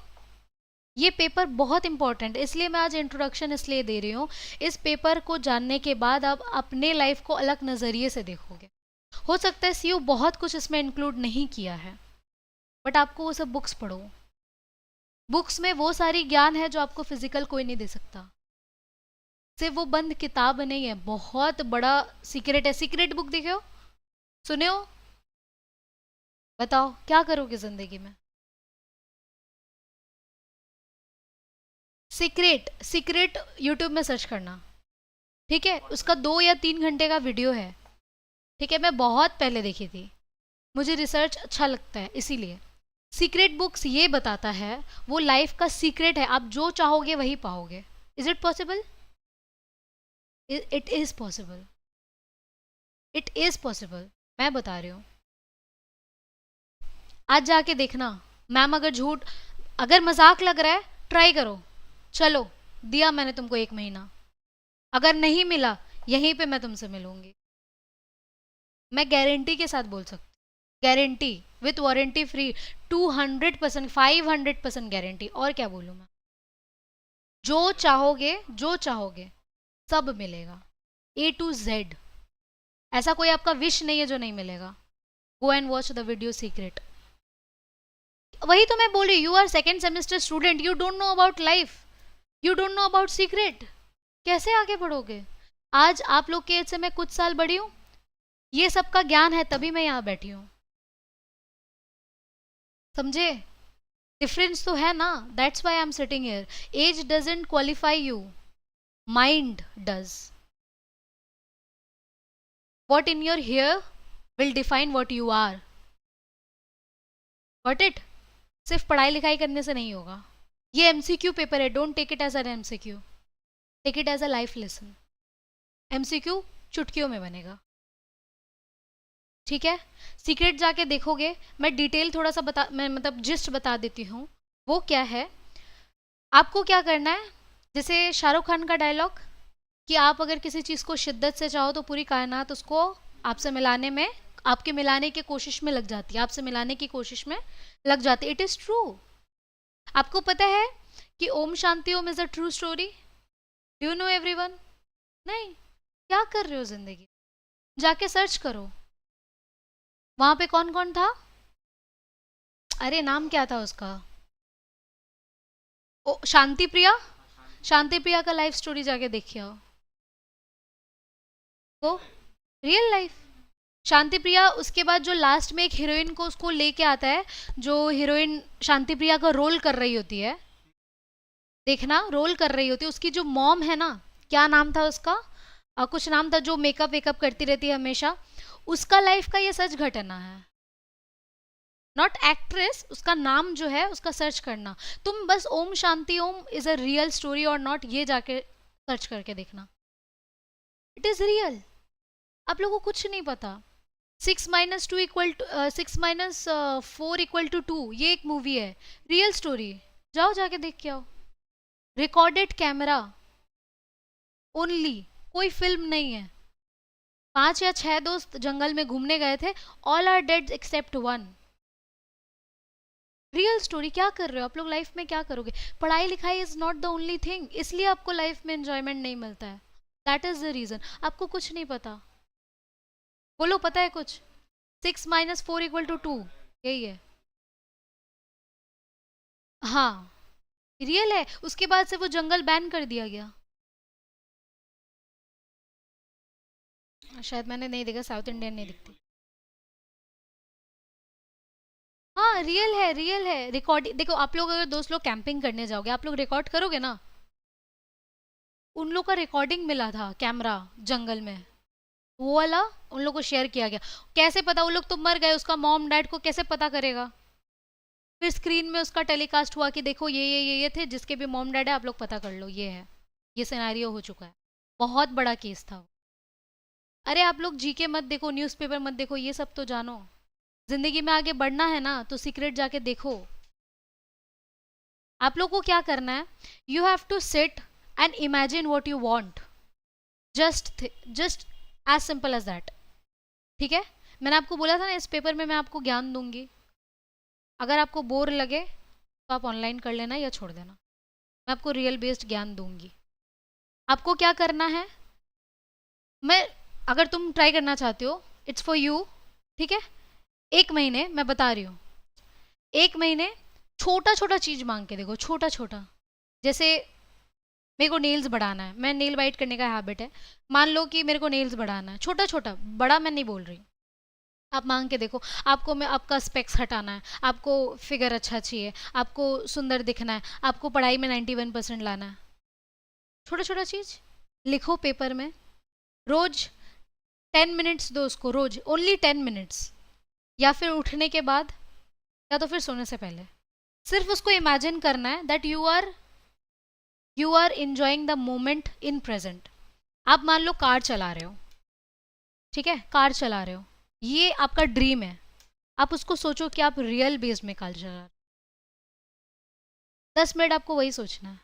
ये पेपर बहुत इंपॉर्टेंट है, इसलिए मैं आज इंट्रोडक्शन इसलिए दे रही हूँ। इस पेपर को जानने के बाद आप अपने लाइफ को अलग नज़रिए से देखोगे। हो सकता है सीयू बहुत कुछ इसमें इंक्लूड नहीं किया है, बट आपको वो सब बुक्स पढ़ो। बुक्स में वो सारी ज्ञान है जो आपको फिजिकल कोई नहीं दे सकता। सिर्फ वो बंद किताब नहीं है, बहुत बड़ा सीक्रेट है। सीक्रेट बुक देखे हो, सुने हो? बताओ क्या करोगे जिंदगी में? सीक्रेट, सीक्रेट यूट्यूब में सर्च करना, ठीक है? उसका 2 या 3 घंटे का वीडियो है, ठीक है? मैं बहुत पहले देखी थी, मुझे रिसर्च अच्छा लगता है इसीलिए। सीक्रेट बुक्स ये बताता है, वो लाइफ का सीक्रेट है, आप जो चाहोगे वही पाओगे। Is it possible? It is possible, it is possible. मैं बता रही हूँ, आज जाके देखना। मैम अगर झूठ, अगर मजाक लग रहा है, ट्राई करो। चलो, दिया मैंने तुमको 1 महीना, अगर नहीं मिला, यहीं पे मैं तुमसे मिलूंगी। मैं गारंटी के साथ बोल सकती, guarantee with warranty free, 200%, 500% guarantee. और क्या बोलूँ मैं? जो चाहोगे, जो चाहोगे सब मिलेगा, A to Z। ऐसा कोई आपका विश नहीं है जो नहीं मिलेगा। Go and watch the video secret. वही तो मैं बोल रही, you are second semester student, you don't know about life, you don't know about secret. कैसे आगे बढ़ोगे? आज आप लोग के एज से मैं कुछ साल बड़ी हूँ, ये सब का ज्ञान है तभी मैं यहाँ बैठी हूँ। समझे? डिफरेंस तो है ना, that's why I am sitting here. Age doesn't qualify you, mind does. What in your here will define what you are. What it? सिर्फ पढ़ाई लिखाई करने से नहीं होगा। ये एमसीक्यू पेपर है, don't take it as an MCQ, take it as a life lesson. MCQ चुटकियों में बनेगा, ठीक है? सीक्रेट जाके देखोगे, मैं डिटेल थोड़ा सा बता, मैं मतलब जिस्ट बता देती हूँ। वो क्या है, आपको क्या करना है, जैसे शाहरुख खान का डायलॉग, कि आप अगर किसी चीज़ को शिद्दत से चाहो तो पूरी कायनात उसको आपसे मिलाने में, आपके मिलाने की कोशिश में लग जाती है, आपसे मिलाने की कोशिश में लग जाती है। It is true. आपको पता है कि Om Shanti Om is a true story? Do you know everyone? नहीं। क्या कर रहे हो जिंदगी? जाके सर्च करो, वहां पे कौन कौन था। अरे नाम क्या था उसका? ओ, शांति प्रिया। शांति प्रिया का लाइफ स्टोरी जाके देखिए आओ। वो रियल लाइफ शांति प्रिया। उसके बाद जो लास्ट में एक हीरोइन को उसको लेके आता है, जो हीरोइन शांति प्रिया का रोल कर रही होती है, देखना, रोल कर रही होती है, उसकी जो मॉम है ना, क्या नाम था उसका? कुछ नाम था, जो मेकअप वेकअप करती रहती है हमेशा, उसका लाइफ का ये सच घटना है। नॉट एक्ट्रेस, उसका नाम जो है उसका सर्च करना। तुम बस ओम शांति ओम इज अ रियल स्टोरी और नॉट, ये जाके सर्च करके देखना, इट इज रियल। आप लोगों को कुछ नहीं पता। 6 - 2 = 6 - 4 = 2, ये एक मूवी है, रियल स्टोरी। जाओ जाके देख के आओ। रिकॉर्डेड कैमरा ओनली, कोई फिल्म नहीं है। 5 या 6 दोस्त जंगल में घूमने गए थे, all are dead except one. Real story. क्या कर रहे हो आप लोग लाइफ में, क्या करोगे? पढ़ाई लिखाई is not the only thing, इसलिए आपको लाइफ में एंजॉयमेंट नहीं मिलता है। That is the reason. आपको कुछ नहीं पता। बोलो पता है कुछ? 6 - 4 = 2, यही है। हाँ, रियल है। उसके बाद से वो जंगल बैन कर दिया गया। शायद मैंने नहीं देखा, साउथ इंडियन नहीं दिखती। हाँ रियल है, रियल है। रिकॉर्डिंग देखो, आप लोग अगर दोस्त लोग कैंपिंग करने जाओगे, आप लोग रिकॉर्ड करोगे ना? उन लोग का रिकॉर्डिंग मिला था कैमरा जंगल में, वो वाला उन लोग को शेयर किया गया। कैसे पता? वो लोग तो मर गए, उसका मॉम डैड को कैसे पता करेगा? फिर स्क्रीन में उसका टेलीकास्ट हुआ कि देखो ये थे, जिसके भी मॉम डैड है आप लोग पता कर लो, ये है। ये सिनेरियो हो चुका है। बहुत बड़ा केस था। अरे आप लोग जीके मत देखो, न्यूज़पेपर मत देखो, ये सब तो जानो। जिंदगी में आगे बढ़ना है ना, तो सीक्रेट जाके देखो। आप लोग को क्या करना है? You have to sit and imagine what you want. Just as simple as that. ठीक है? मैंने आपको बोला था ना, इस पेपर में मैं आपको ज्ञान दूंगी। अगर आपको बोर लगे तो आप ऑनलाइन कर लेना या छोड़ देना। मैं आपको रियल बेस्ड ज्ञान दूंगी। आपको क्या करना है? मैं अगर तुम ट्राई करना चाहते हो, इट्स फॉर यू। ठीक है? 1 महीने मैं बता रही हूँ, 1 महीने छोटा छोटा चीज मांग के देखो, छोटा छोटा। जैसे मेरे को नेल्स बढ़ाना है, मैं नेल बाइट करने का हैबिट है। मान लो कि मेरे को नेल्स बढ़ाना है, छोटा छोटा, बड़ा मैं नहीं बोल रही। आप मांग के देखो। आपको मैं आपका स्पेक्स हटाना है, आपको फिगर अच्छा चाहिए, आपको सुंदर दिखना है, आपको पढ़ाई में 91% लाना है। छोटा छोटा चीज लिखो पेपर में। रोज 10 मिनट्स दो उसको, रोज ओनली 10 मिनट्स। या फिर उठने के बाद, या तो फिर सोने से पहले। सिर्फ उसको इमेजिन करना है that you are enjoying the moment in present. आप मान लो कार चला रहे हो, ठीक है? कार चला रहे हो, ये आपका ड्रीम है। आप उसको सोचो कि आप रियल बेस्ड में कार चला रहे हो। 10 मिनट आपको वही सोचना है।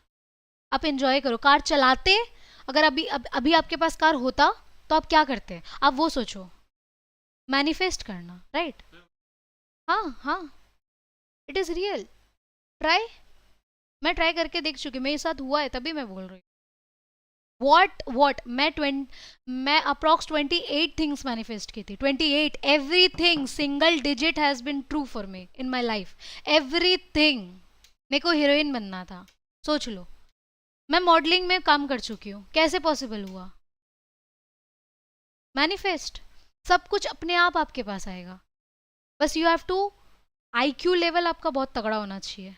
आप इंजॉय करो कार चलाते। अगर अभी आपके पास कार होता तो आप क्या करते? आप वो सोचो। मैनिफेस्ट करना, राइट? हाँ हाँ, इट इज़ रियल। ट्राई। मैं ट्राई करके देख चुकी, मेरे साथ हुआ है, तभी मैं बोल रही हूँ। वॉट मैं अप्रॉक्स 28 थिंग्स मैनिफेस्ट की थी। 28, everything single digit has been true for me in my life. Everything. मेरे को हीरोइन बनना था, सोच लो। मैं मॉडलिंग में काम कर चुकी हूँ, कैसे पॉसिबल हुआ? मैनिफेस्ट। सब कुछ अपने आप आपके पास आएगा। बस you have to, IQ level आपका बहुत तगड़ा होना चाहिए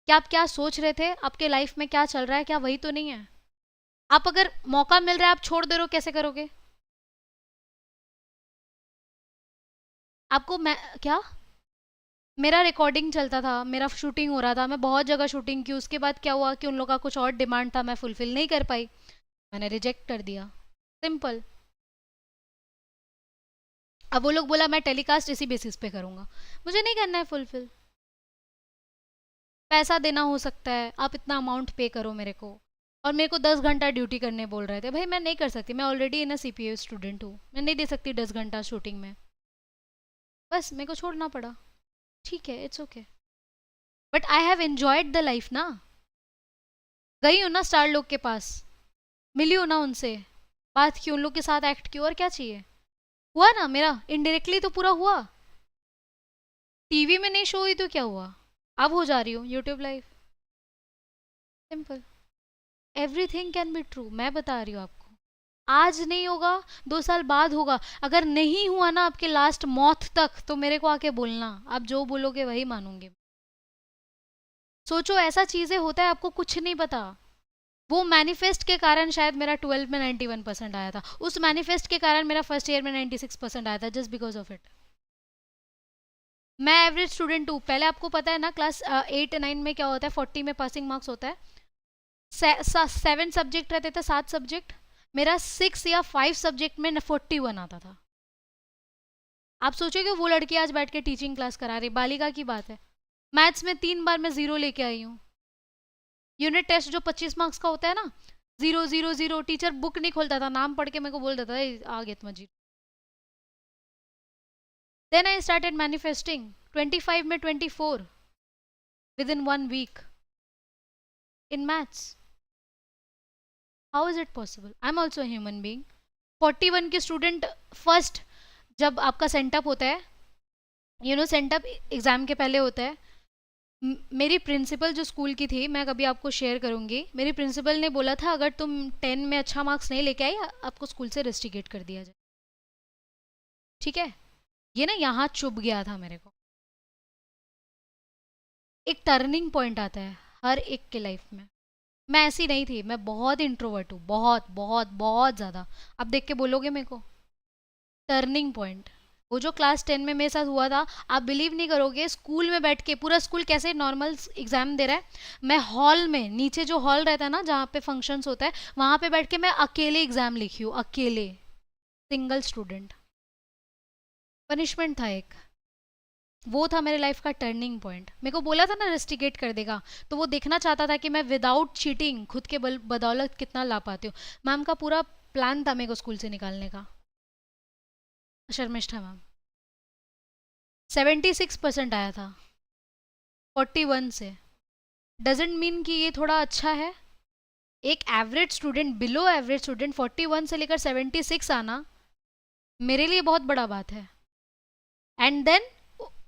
कि आप क्या सोच रहे थे, आपके लाइफ में क्या चल रहा है, क्या वही तो नहीं है? आप अगर मौका मिल रहा है आप छोड़ दे रहे हो, कैसे करोगे? आपको मैं क्या, मेरा रिकॉर्डिंग चलता था, मेरा शूटिंग हो रहा था, मैं बहुत जगह शूटिंग की। उसके बाद क्या हुआ कि उन लोगों का कुछ और डिमांड था, मैं फुलफिल नहीं कर पाई, मैंने रिजेक्ट कर दिया। सिंपल। अब वो लोग बोला मैं टेलीकास्ट इसी बेसिस पे करूँगा, मुझे नहीं करना है फुलफिल। पैसा देना हो सकता है, आप इतना अमाउंट पे करो मेरे को। और मेरे को 10 घंटा ड्यूटी करने बोल रहे थे, भाई मैं नहीं कर सकती, मैं ऑलरेडी इन CPA स्टूडेंट हूँ, मैं नहीं दे सकती 10 घंटा शूटिंग में। बस मेरे को छोड़ना पड़ा। ठीक है, it's okay. But I have enjoyed the life ना। गई हूँ ना स्टार लोग के पास, मिली हूँ ना उनसे, बात की, उन लोग के साथ एक्ट की, और क्या चाहिए? हुआ ना मेरा, इनडायरेक्टली तो पूरा हुआ। टीवी में नहीं शो हुई तो क्या हुआ? अब हो जा रही हूँ YouTube live. Simple. Everything can be true, मैं बता रही हूँ आपको। आज नहीं होगा, 2 साल बाद होगा। अगर नहीं हुआ ना आपके लास्ट मौत तक, तो मेरे को आके बोलना, आप जो बोलोगे वही मानूंगी। सोचो ऐसा चीजें होता है, आपको कुछ नहीं पता। वो मैनिफेस्ट के कारण शायद मेरा 12 में 91% आया था, उस मैनिफेस्ट के कारण मेरा फर्स्ट ईयर में 96% आया था, जस्ट बिकॉज ऑफ इट। मैं एवरेज स्टूडेंट हूँ, पहले आपको पता है ना, क्लास 8 9 में क्या होता है, 40 में पासिंग मार्क्स होता है। 7 सब्जेक्ट रहते थे, 7 सब्जेक्ट। मेरा 6 या 5 सब्जेक्ट में 41 आता था। आप सोचोगे वो लड़की आज बैठ के टीचिंग क्लास करा रही, बालिका की बात है। मैथ्स में 3 बार मैं 0 लेके आई हूँ। यूनिट टेस्ट जो 25 मार्क्स का होता है ना, 0 0 0, टीचर बुक नहीं खोलता था, नाम पढ़ के मेरे को बोल देता था, आ गए तुम जी। देन आई स्टार्टेड मैनिफेस्टिंग 25 में 24 within 1 week in maths. How is it possible? I am also human being. 41 के स्टूडेंट फर्स्ट जब आपका सेंटअप होता है, सेंटअप एग्ज़ाम के पहले होता है. मेरी प्रिंसिपल जो स्कूल की थी, मैं कभी आपको शेयर करूंगी, मेरी प्रिंसिपल ने बोला था अगर तुम 10 में अच्छा मार्क्स नहीं लेके आई आपको स्कूल से रेस्टिकेट कर दिया जाए. ठीक है, ये ना यहाँ चुभ गया था मेरे को. एक टर्निंग पॉइंट आता है हर एक के लाइफ में. मैं ऐसी नहीं थी, मैं बहुत इंट्रोवर्ट हूँ, बहुत बहुत बहुत ज़्यादा. आप देख के बोलोगे मेरे को. टर्निंग पॉइंट वो जो क्लास 10 में मेरे साथ हुआ था, आप बिलीव नहीं करोगे. स्कूल में बैठ के पूरा स्कूल कैसे नॉर्मल एग्जाम दे रहा है, मैं हॉल में, नीचे जो हॉल रहता है ना जहाँ पे फंक्शंस होता है, वहाँ पे बैठ के मैं अकेले एग्जाम लिखी हूँ, अकेले, सिंगल स्टूडेंट. पनिशमेंट था एक, वो था मेरे लाइफ का टर्निंग पॉइंट. मेरे को बोला था ना रेस्टिकेट कर देगा, तो वो देखना चाहता था कि मैं विदाउट चीटिंग खुद के बदौलत कितना ला पाती हूँ. मैम का पूरा प्लान था मेरे को स्कूल से निकालने का. शर्मिष्ठा मैम. 76% आया था 41 से. डजेंट मीन कि ये थोड़ा अच्छा है. एक average student, below average student 41 से लेकर 76 आना मेरे लिए बहुत बड़ा बात है. एंड देन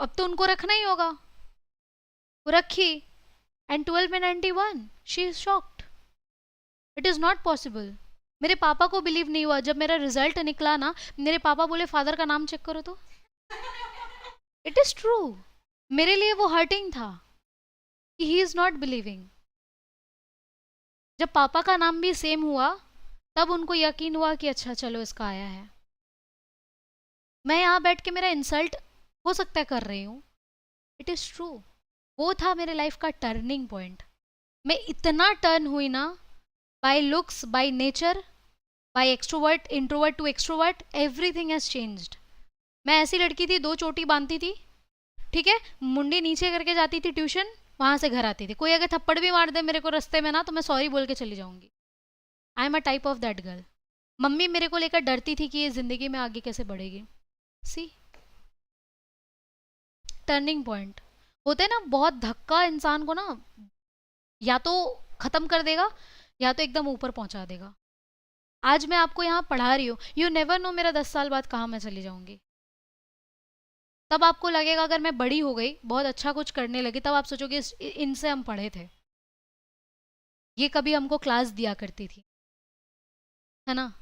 अब तो उनको रखना ही होगा, वो रखी. एंड 12 में 91. She is shocked. It is not possible. मेरे पापा को बिलीव नहीं हुआ जब मेरा रिजल्ट निकला ना. मेरे पापा बोले फादर का नाम चेक करो तो. It is true. मेरे लिए वो हर्टिंग था कि ही इज़ नॉट बिलीविंग. जब पापा का नाम भी सेम हुआ तब उनको यकीन हुआ कि अच्छा चलो इसका आया है. मैं यहाँ बैठ के मेरा इंसल्ट हो सकता है कर रही हूँ. It is true. वो था मेरे लाइफ का टर्निंग पॉइंट. मैं इतना टर्न हुई ना, by looks, by nature, by extrovert, introvert to extrovert, everything has changed. मैं ऐसी लड़की थी, 2 चोटी बांधती थी, ठीक है, मुंडी नीचे करके जाती थी ट्यूशन, वहां से घर आती थी. कोई अगर थप्पड़ भी मार दे मेरे को रास्ते में ना, तो मैं सॉरी बोल के चली जाऊंगी. I am a type of that girl. Mummy मेरे को लेकर डरती थी कि ये जिंदगी में आगे कैसे बढ़ेगी. सी, टर्निंग पॉइंट होते हैं ना, बहुत धक्का इंसान को ना या तो खत्म कर देगा या तो एकदम ऊपर पहुंचा देगा. आज मैं आपको यहाँ पढ़ा रही हूँ, यू नेवर नो मेरा 10 साल बाद कहाँ मैं चली जाऊंगी. तब आपको लगेगा अगर मैं बड़ी हो गई, बहुत अच्छा कुछ करने लगी, तब आप सोचोगे इनसे हम पढ़े थे, ये कभी हमको क्लास दिया करती थी, है ना.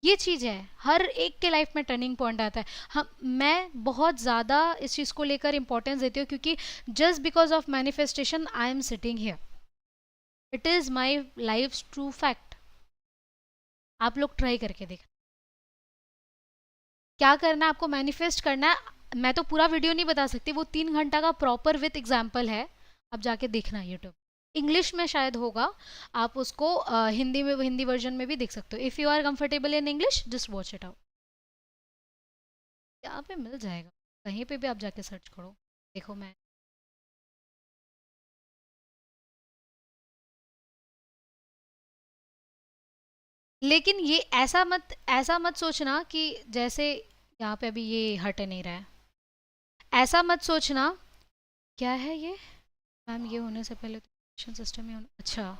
ये चीज़ है, हर एक के लाइफ में टर्निंग पॉइंट आता है. हम, मैं बहुत ज़्यादा इस चीज़ को लेकर इंपॉर्टेंस देती हूँ क्योंकि just because of manifestation I am sitting here. It is my life true fact. आप लोग ट्राई करके देख. क्या करना है आपको, मैनिफेस्ट करना है. मैं तो पूरा वीडियो नहीं बता सकती, वो 3 घंटा का प्रॉपर विथ एग्जाम्पल है, आप जाके देखना यूट्यूब. इंग्लिश में शायद होगा, आप उसको हिंदी में, हिंदी वर्जन में भी देख सकते हो. If you are comfortable in English just watch it out. यहाँ पे मिल जाएगा, कहीं पे भी आप जाके सर्च करो, देखो. मैं लेकिन ये ऐसा मत सोचना कि जैसे यहाँ पे अभी ये हट नहीं रहा है. ऐसा मत सोचना. क्या है ये मैम, ये होने से पहले तो सिस्टम ही होना. अच्छा,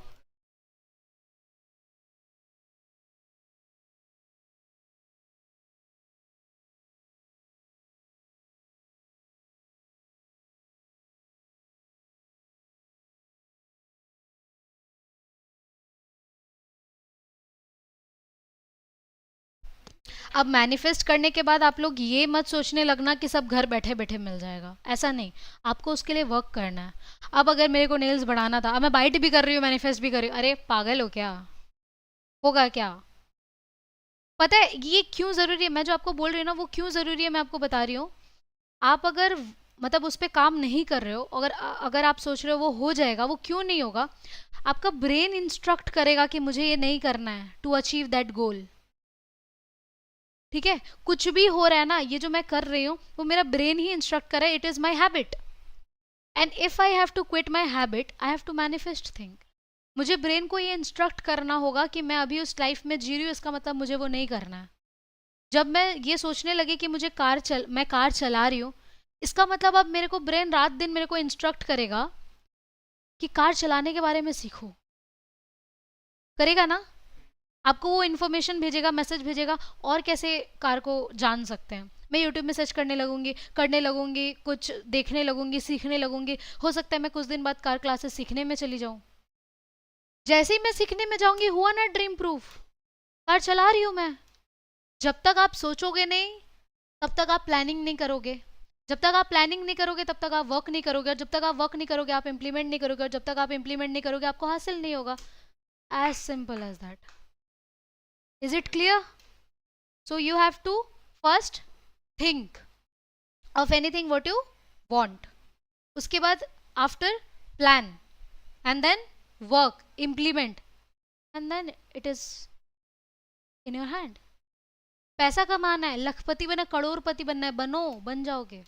अब मैनिफेस्ट करने के बाद आप लोग ये मत सोचने लगना कि सब घर बैठे बैठे मिल जाएगा. ऐसा नहीं, आपको उसके लिए वर्क करना है. अब अगर मेरे को नेल्स बढ़ाना था, अब मैं बाइट भी कर रही हूँ, मैनिफेस्ट भी कर रही हूँ, अरे पागल हो क्या, होगा क्या. पता है ये क्यों ज़रूरी है, मैं जो आपको बोल रही हूँ ना वो क्यों ज़रूरी है, मैं आपको बता रही हूँ. आप अगर मतलब उस पर काम नहीं कर रहे हो, अगर अगर आप सोच रहे हो वो हो जाएगा, वो क्यों नहीं होगा. आपका ब्रेन इंस्ट्रक्ट करेगा कि मुझे ये नहीं करना है टू अचीव दैट गोल. ठीक है, कुछ भी हो रहा है ना, ये जो मैं कर रही हूँ वो मेरा ब्रेन ही इंस्ट्रक्ट कर रहा है. It is my habit, and if I have to quit my habit I have to manifest thing. मुझे ब्रेन को ये इंस्ट्रक्ट करना होगा कि मैं अभी उस लाइफ में जी रही हूँ, इसका मतलब मुझे वो नहीं करना है. जब मैं ये सोचने लगी कि मैं कार चला रही हूँ, इसका मतलब अब मेरे को ब्रेन रात दिन मेरे को इंस्ट्रक्ट करेगा कि कार चलाने के बारे में सीखो, करेगा ना। आपको वो इन्फॉर्मेशन भेजेगा, मैसेज भेजेगा, और कैसे कार को जान सकते हैं। मैं यूट्यूब में सर्च करने लगूंगी, कुछ देखने लगूंगी, सीखने लगूंगी। हो सकता है मैं कुछ दिन बाद कार क्लासेस सीखने में चली जाऊं। जैसे ही मैं सीखने में जाऊंगी, हुआ ना ड्रीम प्रूफ, कार चला रही हूं मैं। जब तक आप सोचोगे नहीं, तब तक आप प्लानिंग नहीं करोगे। जब तक आप प्लानिंग नहीं करोगे, तब तक आप वर्क नहीं करोगे, और जब तक आप वर्क नहीं करोगे, आप इंप्लीमेंट नहीं करोगे, और जब तक आप इंप्लीमेंट नहीं करोगे, आपको हासिल नहीं होगा। As simple as that. Is it clear? So you have to first think of anything what you want. उसके बाद after plan and then work, implement, and then it is in your hand. पैसा कमाना है, लखपति बनना, करोड़पति बनना है, बन जाओगे।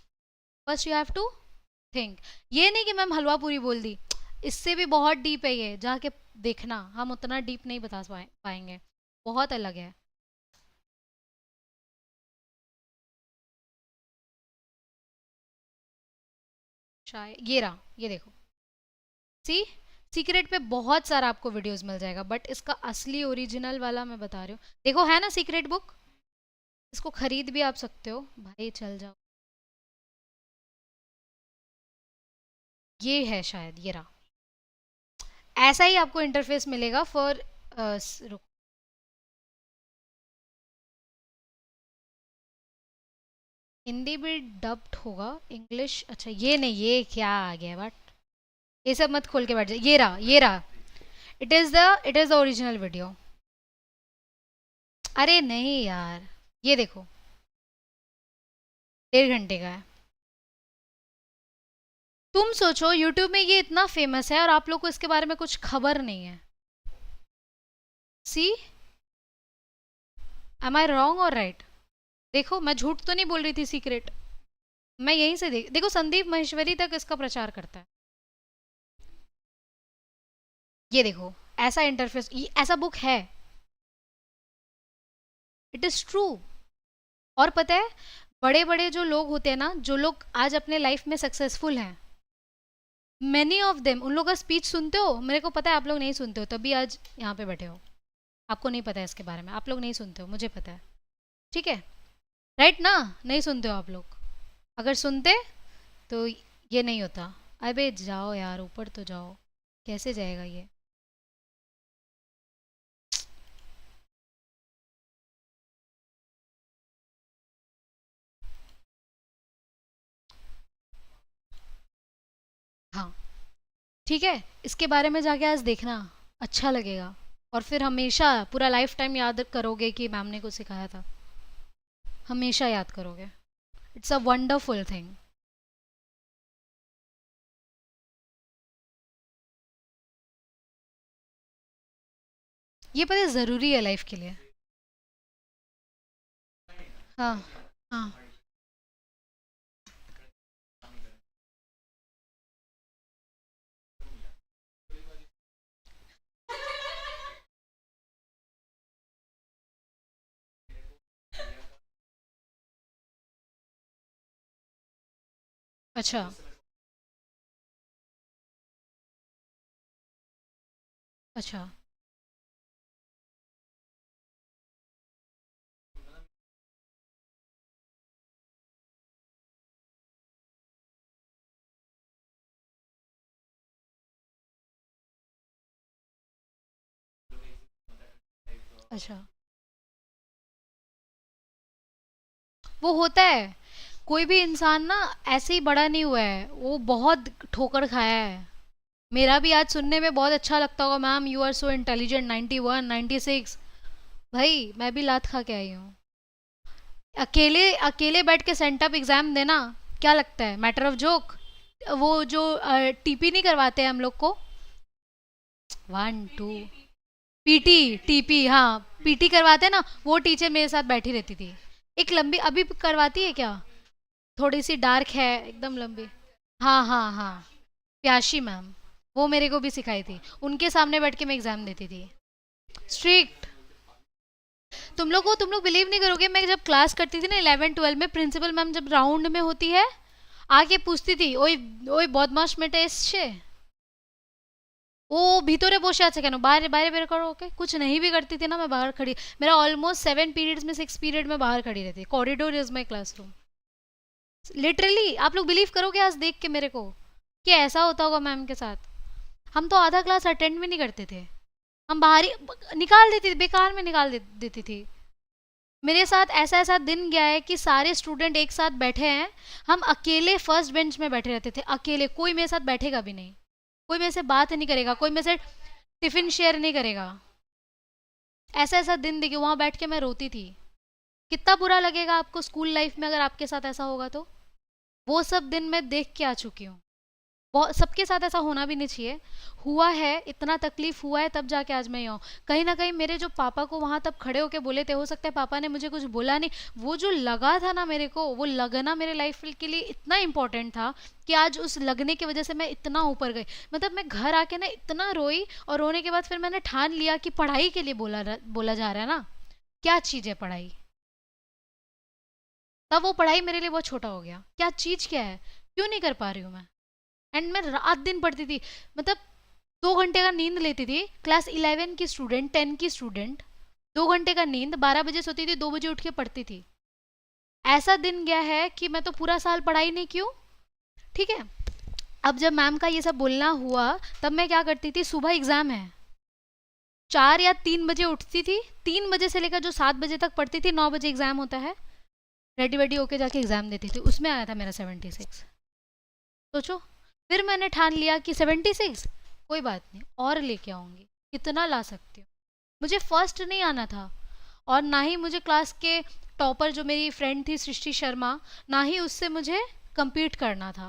First you have to think. ये नहीं कि मैम हलवा पूरी बोल दी, इससे भी बहुत डीप है ये, जाके देखना। हम उतना डीप नहीं बता पाएंगे, बहुत अलग है। शायद ये रहा, ये देखो, सी सीक्रेट पे बहुत सारा आपको वीडियोस मिल जाएगा, बट इसका असली ओरिजिनल वाला मैं बता रही हूँ। देखो है ना सीक्रेट बुक, इसको खरीद भी आप सकते हो भाई, चल जाओ। ये है शायद, ये रहा। ऐसा ही आपको इंटरफेस मिलेगा फॉर हिंदी भी डब्ड होगा, इंग्लिश। अच्छा ये नहीं, ये क्या आ गया, बट ये सब मत खोल के बैठ जाए। ये रहा, ये रहा। It is the original video. अरे नहीं यार, ये देखो, 1.5 घंटे का है। तुम सोचो यूट्यूब में ये इतना फेमस है और आप लोग को इसके बारे में कुछ खबर नहीं है। सी, एम आई रॉन्ग और राइट? देखो मैं झूठ तो नहीं बोल रही थी, सीक्रेट मैं यहीं से देखो, संदीप महेश्वरी तक इसका प्रचार करता है। ये देखो, ऐसा इंटरफेस, ऐसा बुक है। It is true. और पता है, बड़े बड़े जो लोग होते हैं ना, जो लोग आज अपने लाइफ में सक्सेसफुल हैं, मैनी ऑफ देम, उन लोग का स्पीच सुनते हो, मेरे को पता है आप लोग नहीं सुनते हो, तभी आज यहाँ पे बैठे हो। आपको नहीं पता है इसके बारे में, आप लोग नहीं सुनते हो, मुझे पता है। ठीक है, राइट ना? नहीं सुनते हो आप लोग। अगर सुनते तो ये नहीं होता। अबे जाओ यार, ऊपर तो जाओ। कैसे जाएगा ये? हाँ ठीक है, इसके बारे में जाके आज देखना, अच्छा लगेगा। और फिर हमेशा पूरा लाइफ टाइम याद करोगे कि मैम ने कुछ सिखाया था, हमेशा याद करोगे। It's a wonderful thing. ये पता है ज़रूरी है लाइफ के लिए। हाँ हाँ। अच्छा अच्छा। अच्छा, वो होता है। कोई भी इंसान ना ऐसे ही बड़ा नहीं हुआ है, वो बहुत ठोकर खाया है। मेरा भी आज सुनने में बहुत अच्छा लगता होगा, ma'am you are so intelligent, 91 96। भाई मैं भी लात खा के आई हूँ। अकेले अकेले बैठ के सेंटअप एग्जाम देना क्या लगता है, मैटर ऑफ जोक? वो जो टीपी नहीं करवाते हैं हम लोग को, 1 2 पीटी टीपी, हाँ पीटी करवाते हैं ना, वो टीचर मेरे साथ बैठी रहती थी। एक लंबी अभी भी करवाती है क्या, थोड़ी सी डार्क है, एकदम लंबी। हाँ हाँ हाँ, प्याशी मैम, वो मेरे को भी सिखाई थी, उनके सामने बैठ के मैं एग्जाम देती थी। स्ट्रिक्ट। तुम लोग बिलीव नहीं करोगे, मैं जब क्लास करती थी ना 11 12 में, प्रिंसिपल मैम जब राउंड में होती है आके पूछती थी, ওই ওই বদমাস মেয়েটা এসছে, वो ভিতরে বসে আছে কেন, বাইরে বাইরে বের करो। ओके, कुछ नहीं भी करती थी ना, मैं बाहर खड़ी, मेरा ऑलमोस्ट 7 पीरियड्स में 6 पीरियड में बाहर खड़ी रहती, corridor is my classroom. Literally आप लोग बिलीव करोगे आज देख के मेरे को कि ऐसा होता होगा मैम के साथ। हम तो आधा क्लास अटेंड भी नहीं करते थे, हम बाहर ही निकाल देती थी, बेकार में देती थी। मेरे साथ ऐसा ऐसा दिन गया है कि सारे स्टूडेंट एक साथ बैठे हैं, हम अकेले फर्स्ट बेंच में बैठे रहते थे, अकेले, कोई मेरे साथ बैठेगा भी नहीं, कोई मेरे से बात नहीं करेगा, कोई मेरे से टिफिन शेयर नहीं करेगा। ऐसा ऐसा दिन देखिए, वहां बैठ के मैं रोती थी। कितना बुरा लगेगा आपको स्कूल लाइफ में अगर आपके साथ ऐसा होगा तो। वो सब दिन मैं देख के आ चुकी हूँ। बहुत सबके साथ ऐसा होना भी नहीं चाहिए, हुआ है, इतना तकलीफ हुआ है, तब जाके आज मैं यहाँ हूँ। कहीं ना कहीं मेरे जो पापा को वहाँ तब खड़े होके बोले थे, हो सकता है पापा ने मुझे कुछ बोला नहीं, वो जो लगा था ना मेरे को, वो लगना मेरे लाइफ के लिए इतना इंपॉर्टेंट था कि आज उस लगने की वजह से मैं इतना ऊपर गई। मतलब मैं घर आके ना इतना रोई, और रोने के बाद फिर मैंने ठान लिया कि पढ़ाई के लिए बोला जा रहा है ना, क्या चीज़ है पढ़ाई। तब वो पढ़ाई मेरे लिए बहुत छोटा हो गया, क्या चीज़ क्या है, क्यों नहीं कर पा रही हूँ मैं। एंड मैं रात दिन पढ़ती थी, मतलब 2 घंटे का नींद लेती थी, क्लास 11 की स्टूडेंट, 10 की स्टूडेंट, 2 घंटे का नींद, 12 बजे सोती थी, 2 बजे उठ के पढ़ती थी। ऐसा दिन गया है कि मैं तो पूरा साल पढ़ाई नहीं क्यों। ठीक है, अब जब मैम का ये सब बोलना हुआ, तब मैं क्या करती थी, सुबह एग्जाम है, 4 या 3 बजे उठती थी, 3 बजे से लेकर जो 7 बजे तक पढ़ती थी, 9 बजे एग्जाम होता है, रेडी वेडी होके जाके एग्जाम देती थी, उसमें आया था मेरा 76। सोचो, फिर मैंने ठान लिया कि 76 कोई बात नहीं, और लेके आऊँगी, कितना ला सकती हूँ। मुझे फर्स्ट नहीं आना था, और ना ही मुझे क्लास के टॉपर जो मेरी फ्रेंड थी सृष्टि शर्मा, ना ही उससे मुझे compete करना था।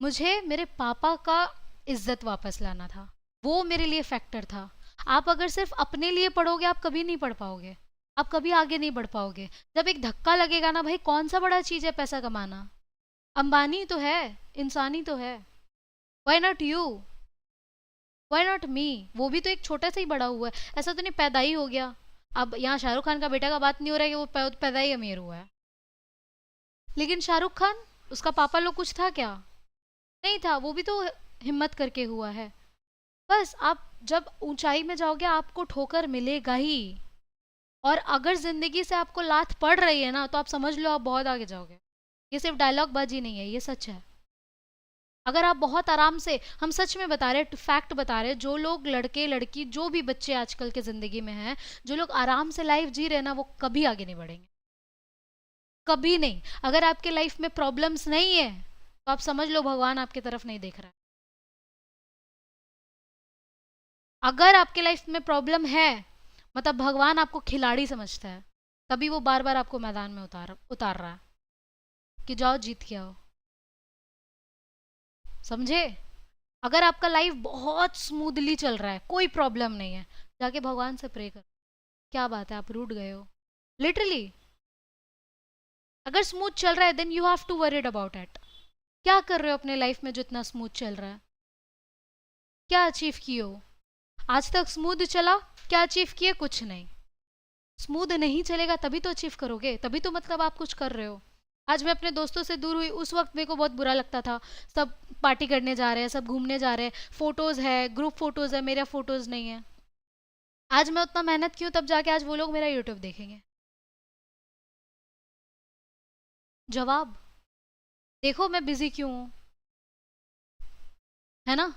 मुझे मेरे पापा का इज्जत वापस लाना था, वो मेरे लिए फैक्टर था। आप अगर सिर्फ अपने लिए पढ़ोगे, आप कभी नहीं पढ़ पाओगे, आप कभी आगे नहीं बढ़ पाओगे। जब एक धक्का लगेगा ना भाई, कौन सा बड़ा चीज़ है पैसा कमाना, अंबानी तो है, इंसानी तो है, why not you, why not me. वो भी तो एक छोटा सा ही बड़ा हुआ है, ऐसा तो नहीं पैदा ही हो गया। अब यहाँ शाहरुख खान का बेटा का बात नहीं हो रहा है कि वो पैदा ही अमीर हुआ है, लेकिन शाहरुख खान, उसका पापा लोग कुछ था क्या, नहीं था, वो भी तो हिम्मत करके हुआ है। बस आप जब ऊंचाई में जाओगे आपको ठोकर मिलेगा ही, और अगर जिंदगी से आपको लात पड़ रही है ना, तो आप समझ लो आप बहुत आगे जाओगे। ये सिर्फ डायलॉग बाजी नहीं है, ये सच है। अगर आप बहुत आराम से, हम सच में बता रहे, फैक्ट बता रहे, जो लोग लड़के लड़की जो भी बच्चे आजकल के ज़िंदगी में हैं, जो लोग आराम से लाइफ जी रहे हैं ना, वो कभी आगे नहीं बढ़ेंगे, कभी नहीं। अगर आपके लाइफ में प्रॉब्लम्स नहीं है तो आप समझ लो भगवान आपकी तरफ नहीं देख रहा है। अगर आपके लाइफ में प्रॉब्लम है, मतलब भगवान आपको खिलाड़ी समझता है, तभी वो बार बार आपको मैदान में उतार रहा है कि जाओ जीत के आओ, समझे। अगर आपका लाइफ बहुत स्मूथली चल रहा है, कोई प्रॉब्लम नहीं है, जाके भगवान से प्रे कर, क्या बात है आप रूठ गए हो, लिटरली। अगर स्मूथ चल रहा है then you have to worried about it. क्या कर रहे हो अपने लाइफ में जो इतना स्मूथ चल रहा है, क्या अचीव किए हो आज तक। स्मूथ चला, क्या अचीव किए, कुछ नहीं। स्मूथ नहीं चलेगा तभी तो अचीव करोगे, तभी तो मतलब आप कुछ कर रहे हो। आज मैं अपने दोस्तों से दूर हुई, उस वक्त मेरे को बहुत बुरा लगता था, सब पार्टी करने जा रहे हैं, सब घूमने जा रहे हैं, फोटोज है, ग्रुप फोटोज है, मेरा फोटोज नहीं है। आज मैं उतना मेहनत की हूँ, तब जाके आज वो लोग मेरा यूट्यूब देखेंगे। जवाब देखो, मैं बिजी क्यों हूँ, है ना।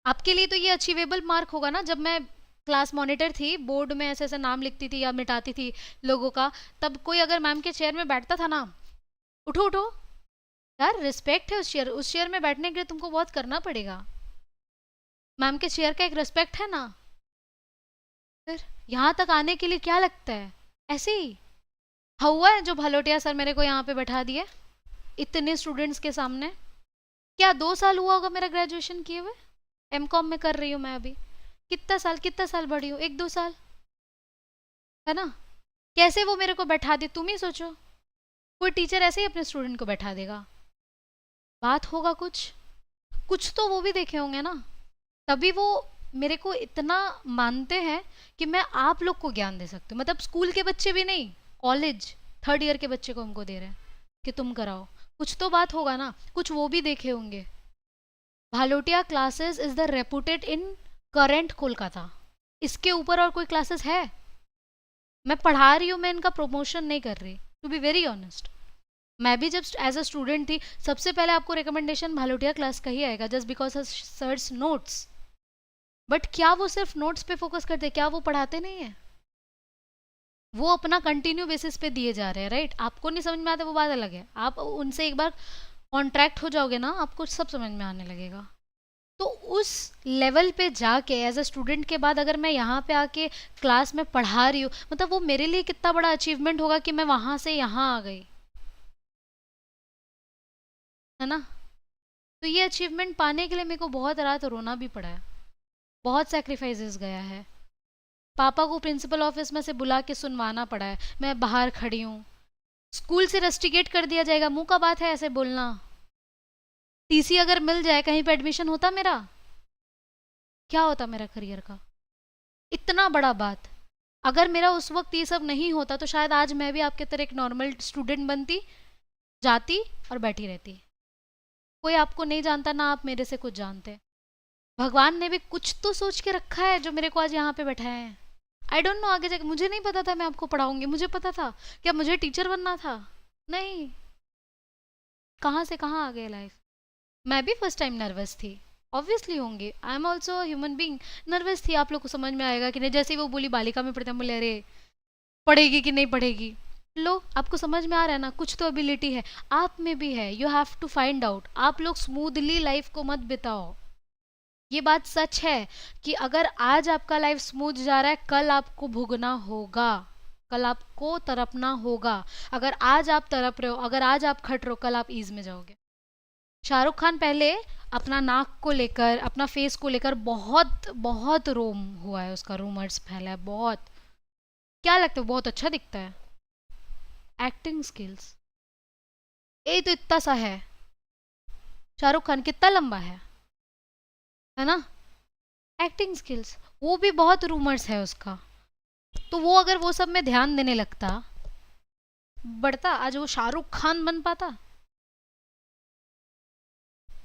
आपके लिए तो ये अचीवेबल मार्क होगा ना। जब मैं क्लास मॉनिटर थी, बोर्ड में ऐसे ऐसे नाम लिखती थी या मिटाती थी लोगों का, तब कोई अगर मैम के चेयर में बैठता था ना, उठो उठो यार, रिस्पेक्ट है उस चेयर में बैठने के लिए तुमको बहुत करना पड़ेगा। मैम के चेयर का एक रिस्पेक्ट है ना। फिर यहाँ तक आने के लिए क्या लगता है, ऐसे ही हुआ है जो भलोटिया सर मेरे को यहाँ पे बैठा दिए इतने स्टूडेंट्स के सामने। क्या 2 साल हुआ होगा मेरा ग्रेजुएशन किए हुए, एमकॉम में कर रही हूँ मैं अभी। कितना साल बढ़ी हूँ, 1-2 साल, है ना। कैसे वो मेरे को बैठा दे, तुम ही सोचो। कोई टीचर ऐसे ही अपने स्टूडेंट को बैठा देगा, बात होगा कुछ कुछ तो वो भी देखे होंगे ना, तभी वो मेरे को इतना मानते हैं कि मैं आप लोग को ज्ञान दे सकती हूँ, मतलब स्कूल के बच्चे भी नहीं, कॉलेज थर्ड ईयर के बच्चे को हमको दे रहे हैं कि तुम कराओ। कुछ तो बात होगा ना, कुछ वो भी देखे होंगे। Bhalotia classes is the reputed in current Kolkata, इसके ऊपर और कोई क्लासेस है? मैं पढ़ा रही हूँ, मैं इनका प्रमोशन नहीं कर रही, टू बी वेरी ऑनेस्ट। मैं भी जब एज अ स्टूडेंट थी, सबसे पहले आपको रिकमेंडेशन भालोटिया क्लास का ही आएगा, just because of sir's notes. But क्या वो सिर्फ नोट्स पे फोकस करते, क्या वो पढ़ाते नहीं है? वो अपना कंटिन्यू बेसिस पे दिए जा रहे हैं, राइट? आपको नहीं समझ में आता वो बात अलग है, आप उनसे एक बार कॉन्ट्रैक्ट हो जाओगे ना, आपको सब समझ में आने लगेगा। तो उस लेवल पे जाके एज अ स्टूडेंट के बाद अगर मैं यहाँ पे आके क्लास में पढ़ा रही हूँ, मतलब वो मेरे लिए कितना बड़ा अचीवमेंट होगा कि मैं वहाँ से यहाँ आ गई, है ना? तो ये अचीवमेंट पाने के लिए मेरे को बहुत रात रोना भी पड़ा है, बहुत सेक्रीफाइसेस गया है। पापा को प्रिंसिपल ऑफिस में से बुला के सुनवाना पड़ा है, मैं बाहर खड़ी हूँ। स्कूल से रस्टिकेट कर दिया जाएगा, मुंह का बात है ऐसे बोलना। टीसी अगर मिल जाए, कहीं पे एडमिशन होता मेरा, क्या होता मेरा करियर का? इतना बड़ा बात। अगर मेरा उस वक्त ये सब नहीं होता तो शायद आज मैं भी आपके तरह एक नॉर्मल स्टूडेंट बनती, जाती और बैठी रहती। कोई आपको नहीं जानता ना, आप मेरे से कुछ जानते। भगवान ने भी कुछ तो सोच के रखा है जो मेरे को आज यहाँ पे बैठाया है। आई डोंट नो आगे जाके, मुझे नहीं पता था मैं आपको पढ़ाऊंगी, मुझे पता था क्या मुझे टीचर बनना था? नहीं, कहाँ से कहाँ आ गए लाइफ। मैं भी फर्स्ट टाइम नर्वस थी, ऑब्वियसली होंगे, आई am also human being. Nervous थी, आप लोग को समझ में आएगा कि नहीं, जैसे ही वो बोली बालिका में पढ़ते, बोले अरे पढ़ेगी कि नहीं पढ़ेगी। लो, आपको समझ में आ रहा है ना, कुछ तो एबिलिटी है आप में भी है, you have to find out. आप लोग स्मूथली लाइफ को मत बिताओ, ये बात सच है कि अगर आज आपका लाइफ स्मूथ जा रहा है, कल आपको भुगना होगा, कल आपको तड़पना होगा। अगर आज आप तड़प रहे हो, अगर आज आप खट रहे हो, कल आप ईज में जाओगे। शाहरुख खान पहले अपना नाक को लेकर, अपना फेस को लेकर बहुत बहुत रोम हुआ है, उसका रूमर्स फैला है बहुत। क्या लगता है, बहुत अच्छा दिखता है? एक्टिंग स्किल्स, ये तो इतना सा है। शाहरुख खान कितना लंबा है ना? एक्टिंग स्किल्स, वो भी बहुत रूमर्स है उसका। तो वो अगर वो सब में ध्यान देने लगता, बढ़ता, आज वो शाहरुख खान बन पाता?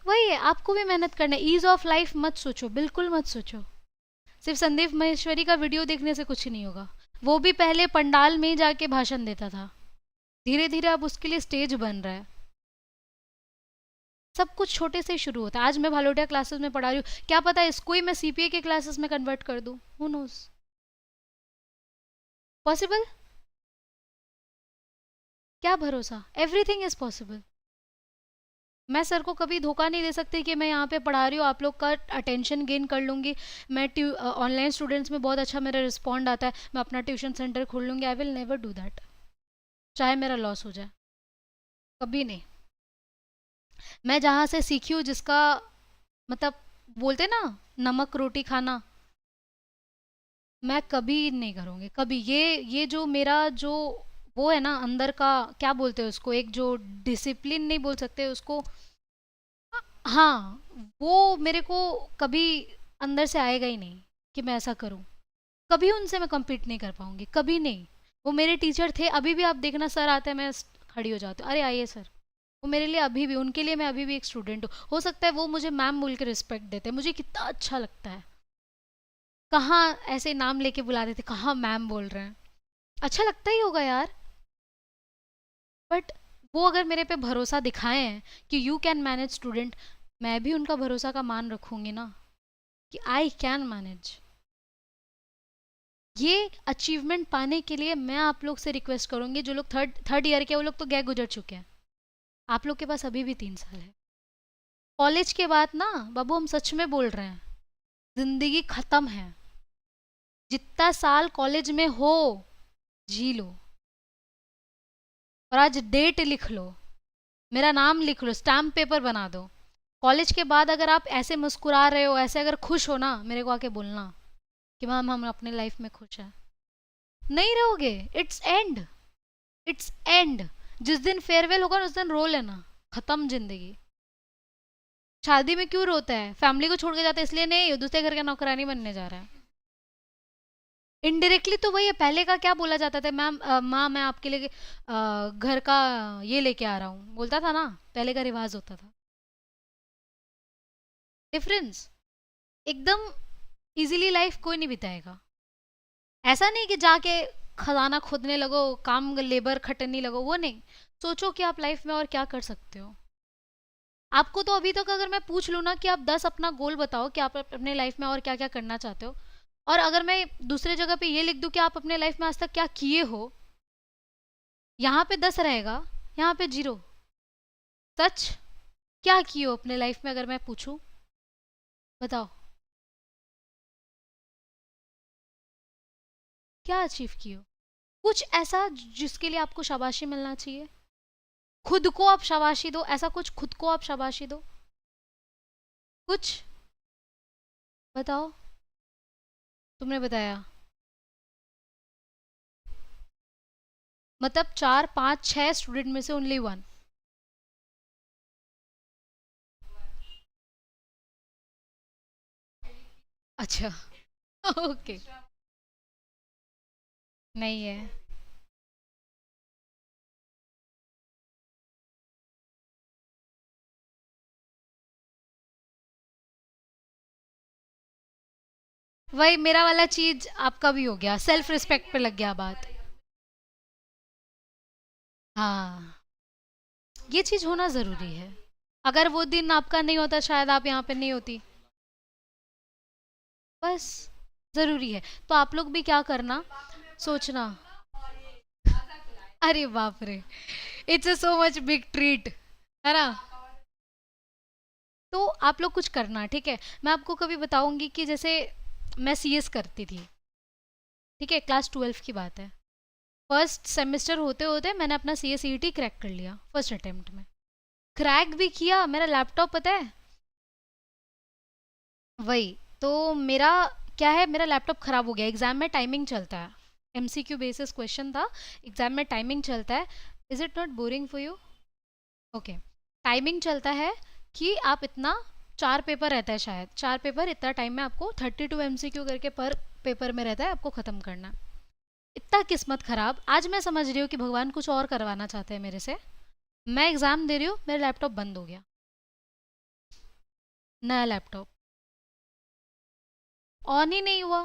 वही है, आपको भी मेहनत करना है। ईज ऑफ लाइफ मत सोचो, बिल्कुल मत सोचो। सिर्फ संदीप महेश्वरी का वीडियो देखने से कुछ नहीं होगा। वो भी पहले पंडाल में ही जाके भाषण देता था, धीरे धीरे अब उसके लिए स्टेज बन रहा है। सब कुछ छोटे से ही शुरू होता है। आज मैं भालोटिया क्लासेस में पढ़ा रही हूँ, क्या पता इसको ही मैं सीपीए के क्लासेस में कन्वर्ट कर दूँ, हु नोज। पॉसिबल, क्या भरोसा, एवरीथिंग इज पॉसिबल। मैं सर को कभी धोखा नहीं दे सकती कि मैं यहाँ पे पढ़ा रही हूँ, आप लोग का अटेंशन गेन कर लूँगी। मैं ऑनलाइन स्टूडेंट्स में बहुत अच्छा मेरा रिस्पॉन्ड आता है, मैं अपना ट्यूशन सेंटर खोल लूँगी। I will never do that, चाहे मेरा लॉस हो जाए, कभी नहीं। मैं जहाँ से सीखी हूँ, जिसका मतलब बोलते ना नमक रोटी खाना, मैं कभी नहीं करूँगी, कभी। ये जो मेरा जो वो है ना अंदर का, क्या बोलते हैं उसको, एक जो डिसिप्लिन नहीं बोल सकते उसको, हाँ, वो मेरे को कभी अंदर से आएगा ही नहीं कि मैं ऐसा करूं। कभी उनसे मैं compete नहीं कर पाऊंगी, कभी नहीं। वो मेरे टीचर थे, अभी भी आप देखना सर आते हैं मैं खड़ी हो जाती हूँ, अरे आइए सर। वो मेरे लिए अभी भी, उनके लिए मैं अभी भी एक स्टूडेंट हूँ। हो सकता है वो मुझे मैम बोल के रिस्पेक्ट देते हैं, मुझे कितना अच्छा लगता है। कहाँ ऐसे नाम लेके बुला देते, कहाँ मैम बोल रहे हैं, अच्छा लगता ही होगा यार। बट वो अगर मेरे पे भरोसा दिखाए हैं कि यू कैन मैनेज स्टूडेंट, मैं भी उनका भरोसा का मान रखूंगी ना कि आई कैन मैनेज। ये अचीवमेंट पाने के लिए मैं आप लोग से रिक्वेस्ट करूंगी, जो लोग थर्ड थर्ड ईयर के, वो लोग तो गए गुजर चुके हैं। आप लोग के पास अभी भी 3 साल है। कॉलेज के बाद ना बाबू, हम सच में बोल रहे हैं, जिंदगी खत्म है। जितना साल कॉलेज में हो जी लो, और आज डेट लिख लो, मेरा नाम लिख लो, स्टैम्प पेपर बना दो। कॉलेज के बाद अगर आप ऐसे मुस्कुरा रहे हो, ऐसे अगर खुश हो ना, मेरे को आके बोलना कि मैम हम अपने लाइफ में खुश हैं। नहीं रहोगे, इट्स एंड, इट्स एंड। जिस दिन फेयरवेल होगा उस दिन रो लेना, खत्म जिंदगी। शादी में क्यों रोता है? फैमिली को छोड़ के जाता है इसलिए नहीं, दूसरे घर का नौकरानी बनने जा रहा है। इनडायरेक्टली तो वही है। पहले का क्या बोला जाता था? मैम माँ मैं आपके लिए घर का ये लेके आ रहा हूँ, बोलता था ना, पहले का रिवाज होता था। डिफरेंस एकदम। इजीली लाइफ कोई नहीं बिताएगा। ऐसा नहीं कि जाके खजाना खोदने लगो, काम लेबर खटने लगो, वो नहीं। सोचो कि आप लाइफ में और क्या कर सकते हो। आपको तो अभी तक अगर मैं पूछ लूँ ना कि आप 10 अपना गोल बताओ कि आप अपने लाइफ में और क्या क्या करना चाहते हो, और अगर मैं दूसरे जगह पे ये लिख दूं कि आप अपने लाइफ में आज तक क्या किए हो, यहाँ पे 10 रहेगा, यहाँ पे 0। सच। क्या किए हो अपने लाइफ में अगर मैं पूछूं? बताओ। क्या अचीव किए हो? कुछ ऐसा जिसके लिए आपको शाबाशी मिलना चाहिए। खुद को आप शाबाशी दो, ऐसा कुछ खुद को आप शाबाशी दो। कुछ बताओ। तुमने बताया मतलब 4 5 6 स्टूडेंट में से ओनली 1। अच्छा। ओके। नहीं है। वही मेरा वाला चीज आपका भी हो गया, सेल्फ रिस्पेक्ट पे लग गया बात। हाँ, ये चीज होना जरूरी है। अगर वो दिन आपका नहीं होता शायद आप यहाँ पे नहीं होती। बस जरूरी है। तो आप लोग भी क्या करना, सोचना। अरे बाप रे, it's a so much big treat, है ना? तो आप लोग कुछ करना, ठीक है? मैं आपको कभी बताऊंगी कि जैसे मैं सीएस करती थी, ठीक है, क्लास 12 की बात है। फर्स्ट सेमेस्टर होते होते मैंने अपना सी एस सी क्रैक कर लिया फर्स्ट अटेम्प्ट में। क्रैक भी किया, मेरा लैपटॉप पता है। वही तो मेरा क्या है, मेरा लैपटॉप खराब हो गया। एग्जाम में टाइमिंग चलता है, एमसीक्यू बेसिस क्वेश्चन था, एग्जाम में टाइमिंग चलता है। Is it not boring for you? Okay. Timing चलता है कि आप इतना, 4 पेपर रहता है शायद, 4 पेपर इतना टाइम में आपको 32 एमसीक्यू करके पर पेपर में रहता है, आपको ख़त्म करना। इतना किस्मत खराब, आज मैं समझ रही हूँ कि भगवान कुछ और करवाना चाहते हैं मेरे से। मैं एग्ज़ाम दे रही हूँ, मेरा लैपटॉप बंद हो गया। नया लैपटॉप ऑन ही नहीं हुआ।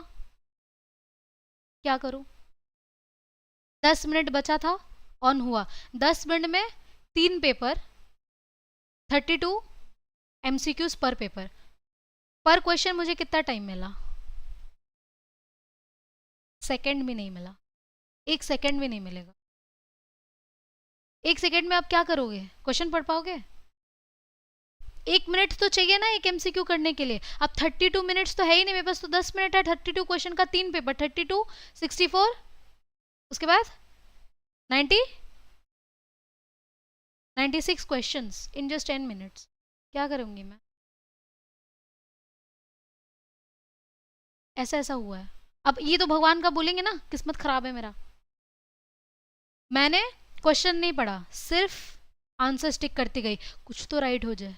क्या करूँ? 10 मिनट बचा था, ऑन हुआ। 10 मिनट में 3 पेपर, 32 एमसीक्यूज पर पेपर। पर क्वेश्चन मुझे कितना टाइम मिला? सेकंड भी नहीं मिला। 1 सेकंड भी नहीं मिलेगा। 1 सेकंड में आप क्या करोगे? क्वेश्चन पढ़ पाओगे? 1 मिनट तो चाहिए ना एक एमसीक्यू करने के लिए। अब 32 मिनट्स तो है ही नहीं मेरे पास, तो 10 मिनट है। 32 क्वेश्चन का 3 पेपर, 32 64, उसके बाद 90 96 क्वेश्चन इन जस्ट 10 मिनट्स। क्या करूंगी मैं? ऐसा ऐसा हुआ है। अब ये तो भगवान का बोलेंगे ना, किस्मत खराब है मेरा। मैंने क्वेश्चन नहीं पढ़ा, सिर्फ आंसर टिक करती गई, कुछ तो राइट हो जाए,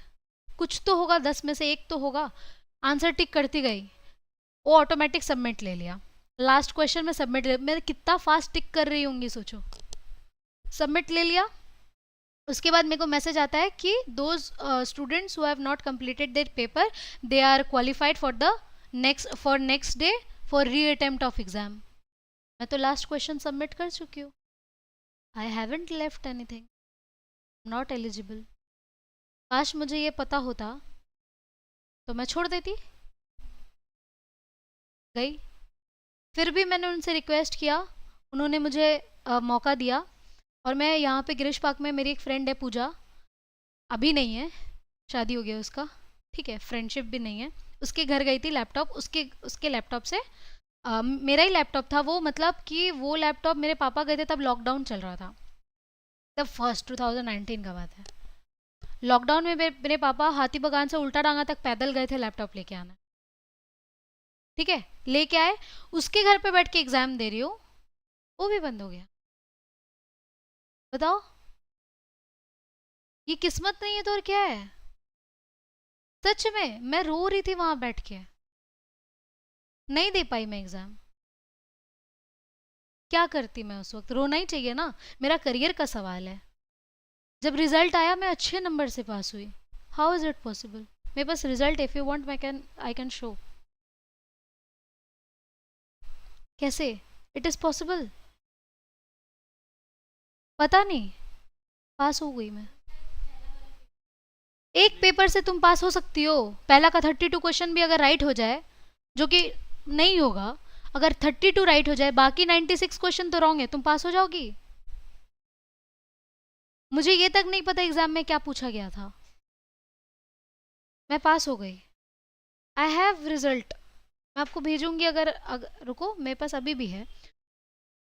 कुछ तो होगा, 10 में से 1 तो होगा। आंसर टिक करती गई, वो ऑटोमेटिक सबमिट ले लिया। लास्ट क्वेश्चन में सबमिट ले, मैं कितना फास्ट टिक कर रही होंगी सोचो। सबमिट ले लिया। उसके बाद मेरे को मैसेज आता है कि those students who have not completed their paper, they are qualified for the next day for reattempt of exam. मैं तो लास्ट क्वेश्चन सबमिट कर चुकी हूँ। I haven't left anything, not eligible. काश मुझे ये पता होता तो मैं छोड़ देती। गई। फिर भी मैंने उनसे रिक्वेस्ट किया, उन्होंने मुझे मौका दिया। और मैं यहाँ पे गिरीश पार्क में, मेरी एक फ्रेंड है पूजा, अभी नहीं है, शादी हो गया उसका, ठीक है, फ्रेंडशिप भी नहीं है। उसके घर गई थी, लैपटॉप उसके उसके लैपटॉप से, मेरा ही लैपटॉप था वो, मतलब कि वो लैपटॉप मेरे पापा गए थे तब लॉकडाउन चल रहा था, तब फर्स्ट 2019 का बात है। लॉकडाउन में मेरे पापा हाथी बगान से उल्टा डांगा तक पैदल गए थे लैपटॉप लेके आना। ठीक है, लेके आए, उसके घर पे बैठ के एग्जाम दे रही हूँ, वो भी बंद हो गया। बताओ, ये किस्मत नहीं है तो और क्या है? सच में मैं रो रही थी वहां बैठ के, नहीं दे पाई मैं एग्जाम। क्या करती मैं उस वक्त, रोना ही चाहिए ना, मेरा करियर का सवाल है। जब रिजल्ट आया मैं अच्छे नंबर से पास हुई। How is it possible? मेरे पास result, if you want I can show. कैसे इट इज पॉसिबल? पता नहीं, पास हो गई मैं। एक पेपर से तुम पास हो सकती हो, पहला का 32 क्वेश्चन भी अगर राइट हो जाए, जो कि नहीं होगा, अगर 32 राइट हो जाए, बाकी 96 क्वेश्चन तो रॉन्ग है, तुम पास हो जाओगी। मुझे ये तक नहीं पता एग्जाम में क्या पूछा गया था, मैं पास हो गई। आई हैव रिजल्ट, मैं आपको भेजूंगी, अगर रुको मेरे पास अभी भी है।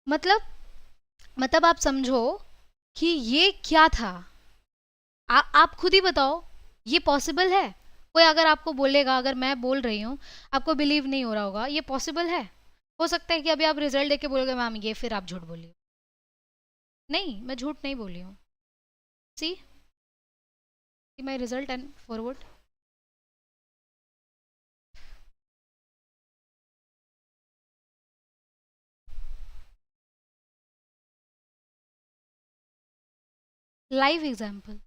मतलब मतलब आप समझो कि ये क्या था। आप खुद ही बताओ, ये पॉसिबल है? कोई अगर आपको बोलेगा, अगर मैं बोल रही हूँ, आपको बिलीव नहीं हो रहा होगा, ये पॉसिबल है? हो सकता है कि अभी आप रिजल्ट देख के बोलोगे मैम ये, फिर आप झूठ बोलिए। नहीं, मैं झूठ नहीं बोली हूँ। See my result and forward. Live example.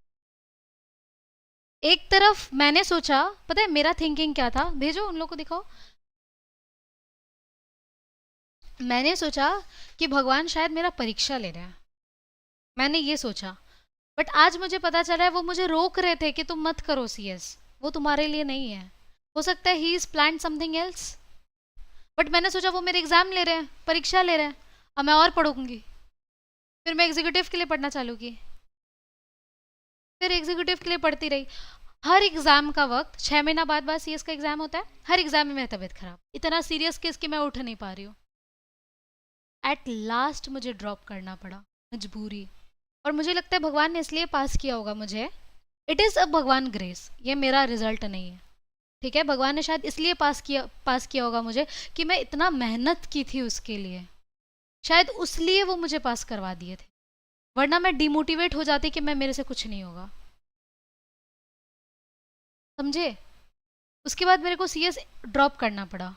एक तरफ मैंने सोचा, पता है मेरा थिंकिंग क्या था, भेजो उन लोग को दिखाओ। मैंने सोचा कि भगवान शायद मेरा परीक्षा ले रहे हैं, मैंने ये सोचा। बट आज मुझे पता चला है वो मुझे रोक रहे थे कि तुम मत करो सीएस, वो तुम्हारे लिए नहीं है। हो सकता है he is plan something else. But मैंने सोचा वो मेरे एग्जाम ले रहे हैं, परीक्षा ले रहे हैं, अब मैं और पढ़ूंगी। फिर मैं एग्जीक्यूटिव के लिए पढ़ना चालू की, फिर एग्जीक्यूटिव के लिए पढ़ती रही। हर एग्जाम का वक्त 6 महीना बाद सीएस का एग्जाम होता है, हर एग्जाम में मेरी तबीयत खराब, इतना सीरियस केस कि मैं उठ नहीं पा रही हूँ। एट लास्ट मुझे ड्रॉप करना पड़ा, मजबूरी। और मुझे लगता है भगवान ने इसलिए पास किया होगा मुझे, इट इज़ अ भगवान ग्रेस, ये मेरा रिजल्ट नहीं है, ठीक है। भगवान ने शायद इसलिए पास किया होगा मुझे कि मैं इतना मेहनत की थी उसके लिए, शायद उसलिए वो मुझे पास करवा दिए थे, वरना मैं डिमोटिवेट हो जाती कि मैं, मेरे से कुछ नहीं होगा। समझे? उसके बाद मेरे को सीएस ड्रॉप करना पड़ा।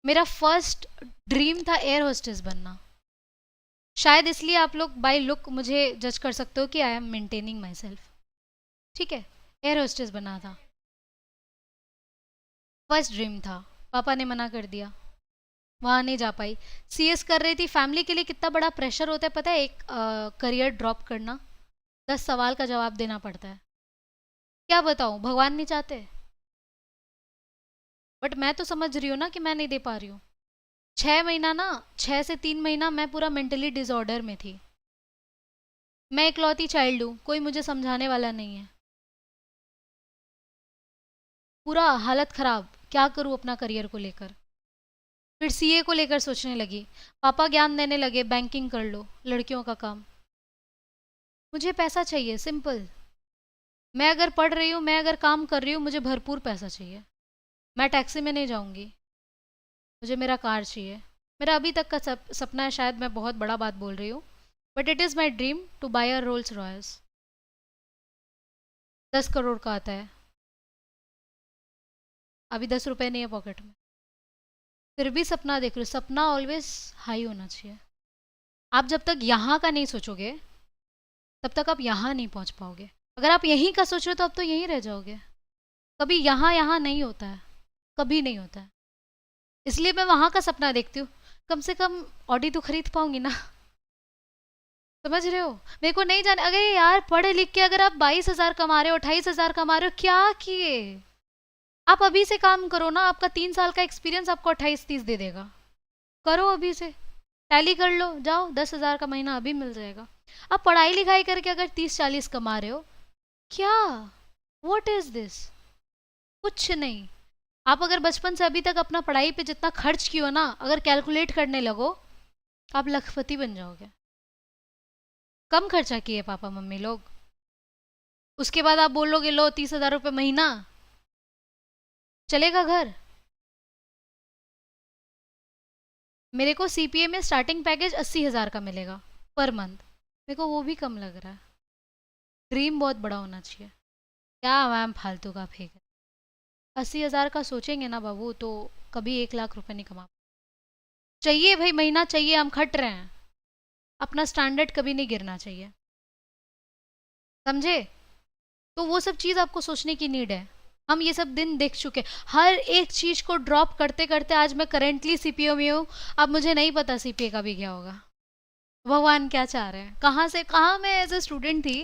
मेरा फर्स्ट ड्रीम था एयर होस्टेस बनना। शायद इसलिए आप लोग बाय लुक मुझे जज कर सकते हो कि I am maintaining my self, ठीक है। एयर होस्टेस बनना था, फर्स्ट ड्रीम था। पापा ने मना कर दिया, वहाँ नहीं जा पाई। सीएस कर रही थी, फैमिली के लिए कितना बड़ा प्रेशर होता है पता है, एक करियर ड्रॉप करना, 10 सवाल का जवाब देना पड़ता है। क्या बताऊँ, भगवान नहीं चाहते। बट मैं तो समझ रही हूँ ना कि मैं नहीं दे पा रही हूँ। 6 महीना ना, 6 से 3 महीना मैं पूरा मेंटली डिसऑर्डर में थी। मैं इकलौती चाइल्ड हूँ, कोई मुझे समझाने वाला नहीं है, पूरा हालत ख़राब। क्या करूँ अपना करियर को लेकर। फिर सीए को लेकर सोचने लगी, पापा ज्ञान देने लगे बैंकिंग कर लो, लड़कियों का काम। मुझे पैसा चाहिए, सिंपल। मैं अगर पढ़ रही हूँ, मैं अगर काम कर रही हूँ, मुझे भरपूर पैसा चाहिए। मैं टैक्सी में नहीं जाऊँगी, मुझे मेरा कार चाहिए। मेरा अभी तक का सपना है, शायद मैं बहुत बड़ा बात बोल रही हूँ, but it is my dream to buy a Rolls Royce. 10 crore का आता है, अभी 10 रुपये नहीं है पॉकेट में, फिर भी सपना देख रही हूँ। सपना ऑलवेज हाई होना चाहिए। आप जब तक यहाँ का नहीं सोचोगे, तब तक आप यहाँ नहीं पहुँच पाओगे। अगर आप यहीं का सोच रहे हो तो आप तो यहीं रह जाओगे। कभी यहाँ यहाँ नहीं होता है, कभी नहीं होता है। इसलिए मैं वहाँ का सपना देखती हूँ, कम से कम ऑडी तो खरीद पाऊंगी ना। समझ रहे हो? मेरे को नहीं जाने, अगर यार पढ़े लिख के अगर आप 22,000 कमा रहे हो, 28,000 कमा रहे हो, क्या किए? आप अभी से काम करो ना, आपका 3 साल का एक्सपीरियंस आपको 28-30 दे देगा। करो अभी से, टैली कर लो, जाओ 10,000 का महीना अभी मिल जाएगा। आप पढ़ाई लिखाई करके अगर 30-40 कमा रहे हो, क्या, वॉट इज दिस? कुछ नहीं। आप अगर बचपन से अभी तक अपना पढ़ाई पे जितना खर्च किया हो ना, अगर कैलकुलेट करने लगो, आप लखपति बन जाओगे। कम खर्चा किए पापा मम्मी लोग, उसके बाद आप बोलोगे लो 30,000 रुपये महीना, चलेगा घर? मेरे को सीपीए में स्टार्टिंग पैकेज 80,000 का मिलेगा पर मंथ, मेरे को वो भी कम लग रहा है। ड्रीम बहुत बड़ा होना चाहिए। क्या मैम फालतू का फेंक 80,000 का सोचेंगे ना बाबू तो कभी 1 लाख रुपए नहीं कमा। चाहिए भाई, महीना चाहिए, हम खट रहे हैं, अपना स्टैंडर्ड कभी नहीं गिरना चाहिए, समझे? तो वो सब चीज़ आपको सोचने की नीड है। हम ये सब दिन देख चुके, हर एक चीज़ को ड्रॉप करते करते आज मैं करेंटली सीपीओ में हूँ। अब मुझे नहीं पता सीपीए का भी क्या होगा, भगवान क्या चाह रहे हैं, कहाँ से कहाँ मैं एज ए स्टूडेंट थी,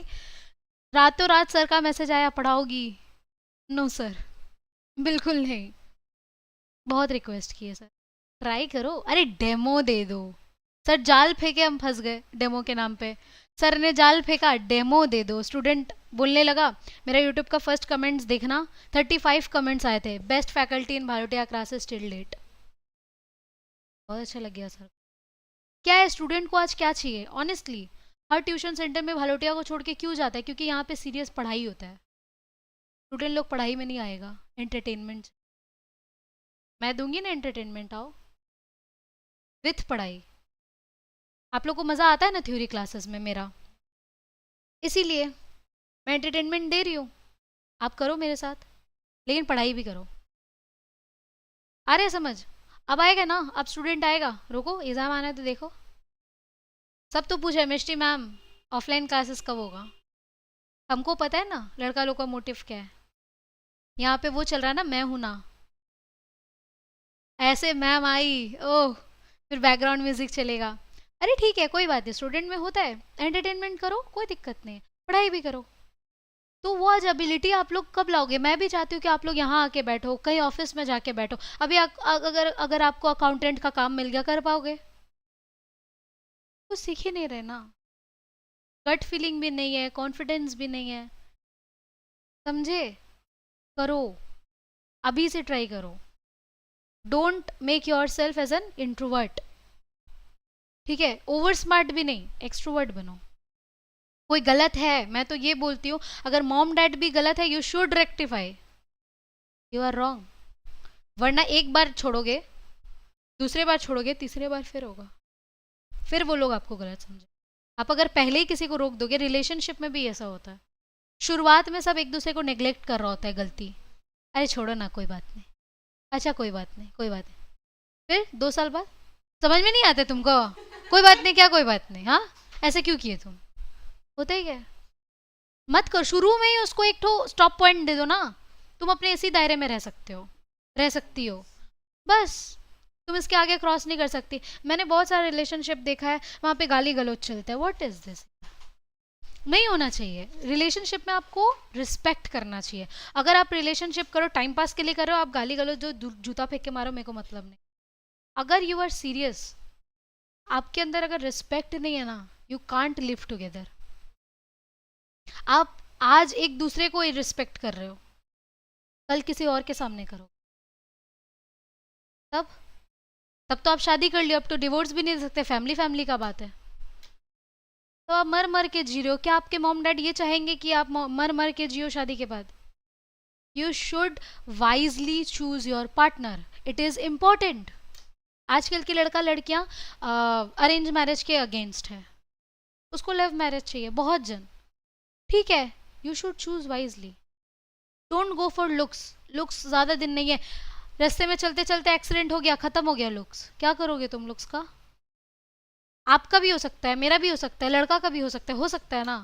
रातों रात सर का मैसेज आया पढ़ाओगी, नो सर, बिल्कुल नहीं। बहुत रिक्वेस्ट की है सर, ट्राई करो, अरे डेमो दे दो। सर जाल फेंके, हम फंस गए डेमो के नाम पे। सर ने जाल फेंका, डेमो दे दो, स्टूडेंट बोलने लगा। मेरा यूट्यूब का फर्स्ट कमेंट्स देखना, 35 कमेंट्स आए थे, best faculty in Bharotiya classes till date. बहुत अच्छा लग गया सर। क्या है, स्टूडेंट को आज क्या चाहिए ऑनेस्टली? हर ट्यूशन सेंटर में भालोटिया को छोड़ के क्यों जाता है? क्योंकि यहाँ पे सीरियस पढ़ाई होता है। स्टूडेंट लोग पढ़ाई में नहीं आएगा, एंटरटेनमेंट। मैं दूंगी ना एंटरटेनमेंट, आओ विथ पढ़ाई। आप लोग को मज़ा आता है ना थ्योरी क्लासेस में मेरा, इसीलिए मैं एंटरटेनमेंट दे रही हूँ। आप करो मेरे साथ, लेकिन पढ़ाई भी करो। आ रहे समझ? अब आएगा ना, अब स्टूडेंट आएगा, रुको एग्ज़ाम आना है तो देखो। सब तो पूछे मिष्टी मैम ऑफलाइन क्लासेस कब होगा? हमको पता है ना लड़का लोग का मोटिव क्या है। यहाँ पे वो चल रहा है ना, मैं हूं ना, ऐसे मैम आई, ओह, फिर बैकग्राउंड म्यूजिक चलेगा। अरे ठीक है, कोई बात नहीं, स्टूडेंट में होता है, एंटरटेनमेंट करो, कोई दिक्कत नहीं, पढ़ाई भी करो। तो वो आज एबिलिटी आप लोग कब लाओगे? मैं भी चाहती हूँ कि आप लोग यहाँ आके बैठो, कहीं ऑफिस में जाके बैठो। अभी अगर अगर आपको अकाउंटेंट का काम मिल गया, कर पाओगे? कुछ सीख ही नहीं रहे ना, गट फीलिंग भी नहीं है, कॉन्फिडेंस भी नहीं है, समझे? करो, अभी से ट्राई करो। Don't make your self as an introvert, ठीक है? ओवर स्मार्ट भी नहीं, एक्सट्रोवर्ट बनो। कोई गलत है, मैं तो ये बोलती हूँ, अगर मॉम डैड भी गलत है, you should rectify, you are wrong. वरना एक बार छोड़ोगे, दूसरे बार छोड़ोगे, तीसरे बार फिर होगा, फिर वो लोग आपको गलत समझे। आप अगर पहले ही किसी को रोक दोगे, रिलेशनशिप में भी ऐसा होता है, शुरुआत में सब एक दूसरे को नेग्लेक्ट कर रहा होता है, गलती, अरे छोड़ो ना कोई बात नहीं, अच्छा कोई बात नहीं, कोई बात नहीं, फिर 2 साल बाद समझ में नहीं आते तुमको, कोई बात नहीं, क्या कोई बात नहीं, हाँ ऐसे क्यों किए तुम? होता ही क्या? मत कर, शुरू में ही उसको एक तो स्टॉप पॉइंट दे दो ना, तुम अपने इसी दायरे में रह सकते हो, रह सकती हो, बस, तुम इसके आगे क्रॉस नहीं कर सकती। मैंने बहुत सारे रिलेशनशिप देखा है, वहाँ पे गाली गलौज चलता है, व्हाट इज दिस? नहीं होना चाहिए। रिलेशनशिप में आपको रिस्पेक्ट करना चाहिए। अगर आप रिलेशनशिप करो टाइम पास के लिए कर रहे हो, आप गाली गलौज जो जूता फेंक के मारो, मेरे को मतलब नहीं। अगर यू आर सीरियस, आपके अंदर अगर रिस्पेक्ट नहीं है ना, यू कांट लिव टुगेदर। आप आज एक दूसरे को रिस्पेक्ट कर रहे हो, कल किसी और के सामने करो, तब तब तो आप शादी कर लियो, अब तो डिवोर्स भी नहीं दे सकते, फैमिली फैमिली का बात है। तो आप मर मर के जी रहे हो, क्या आपके मॉम डैड ये चाहेंगे कि आप मर मर के जियो शादी के बाद? You should wisely choose your partner, it is important. आजकल की लड़का लड़कियां अरेंज मैरिज के अगेंस्ट है, उसको लव मैरिज चाहिए बहुत जन, ठीक है, you should choose wisely, don't go for looks. Looks ज़्यादा दिन नहीं है, रास्ते में चलते चलते एक्सीडेंट हो गया, खत्म हो गया लुक्स, क्या करोगे तुम लुक्स का? आपका भी हो सकता है, मेरा भी हो सकता है, लड़का का भी हो सकता है ना।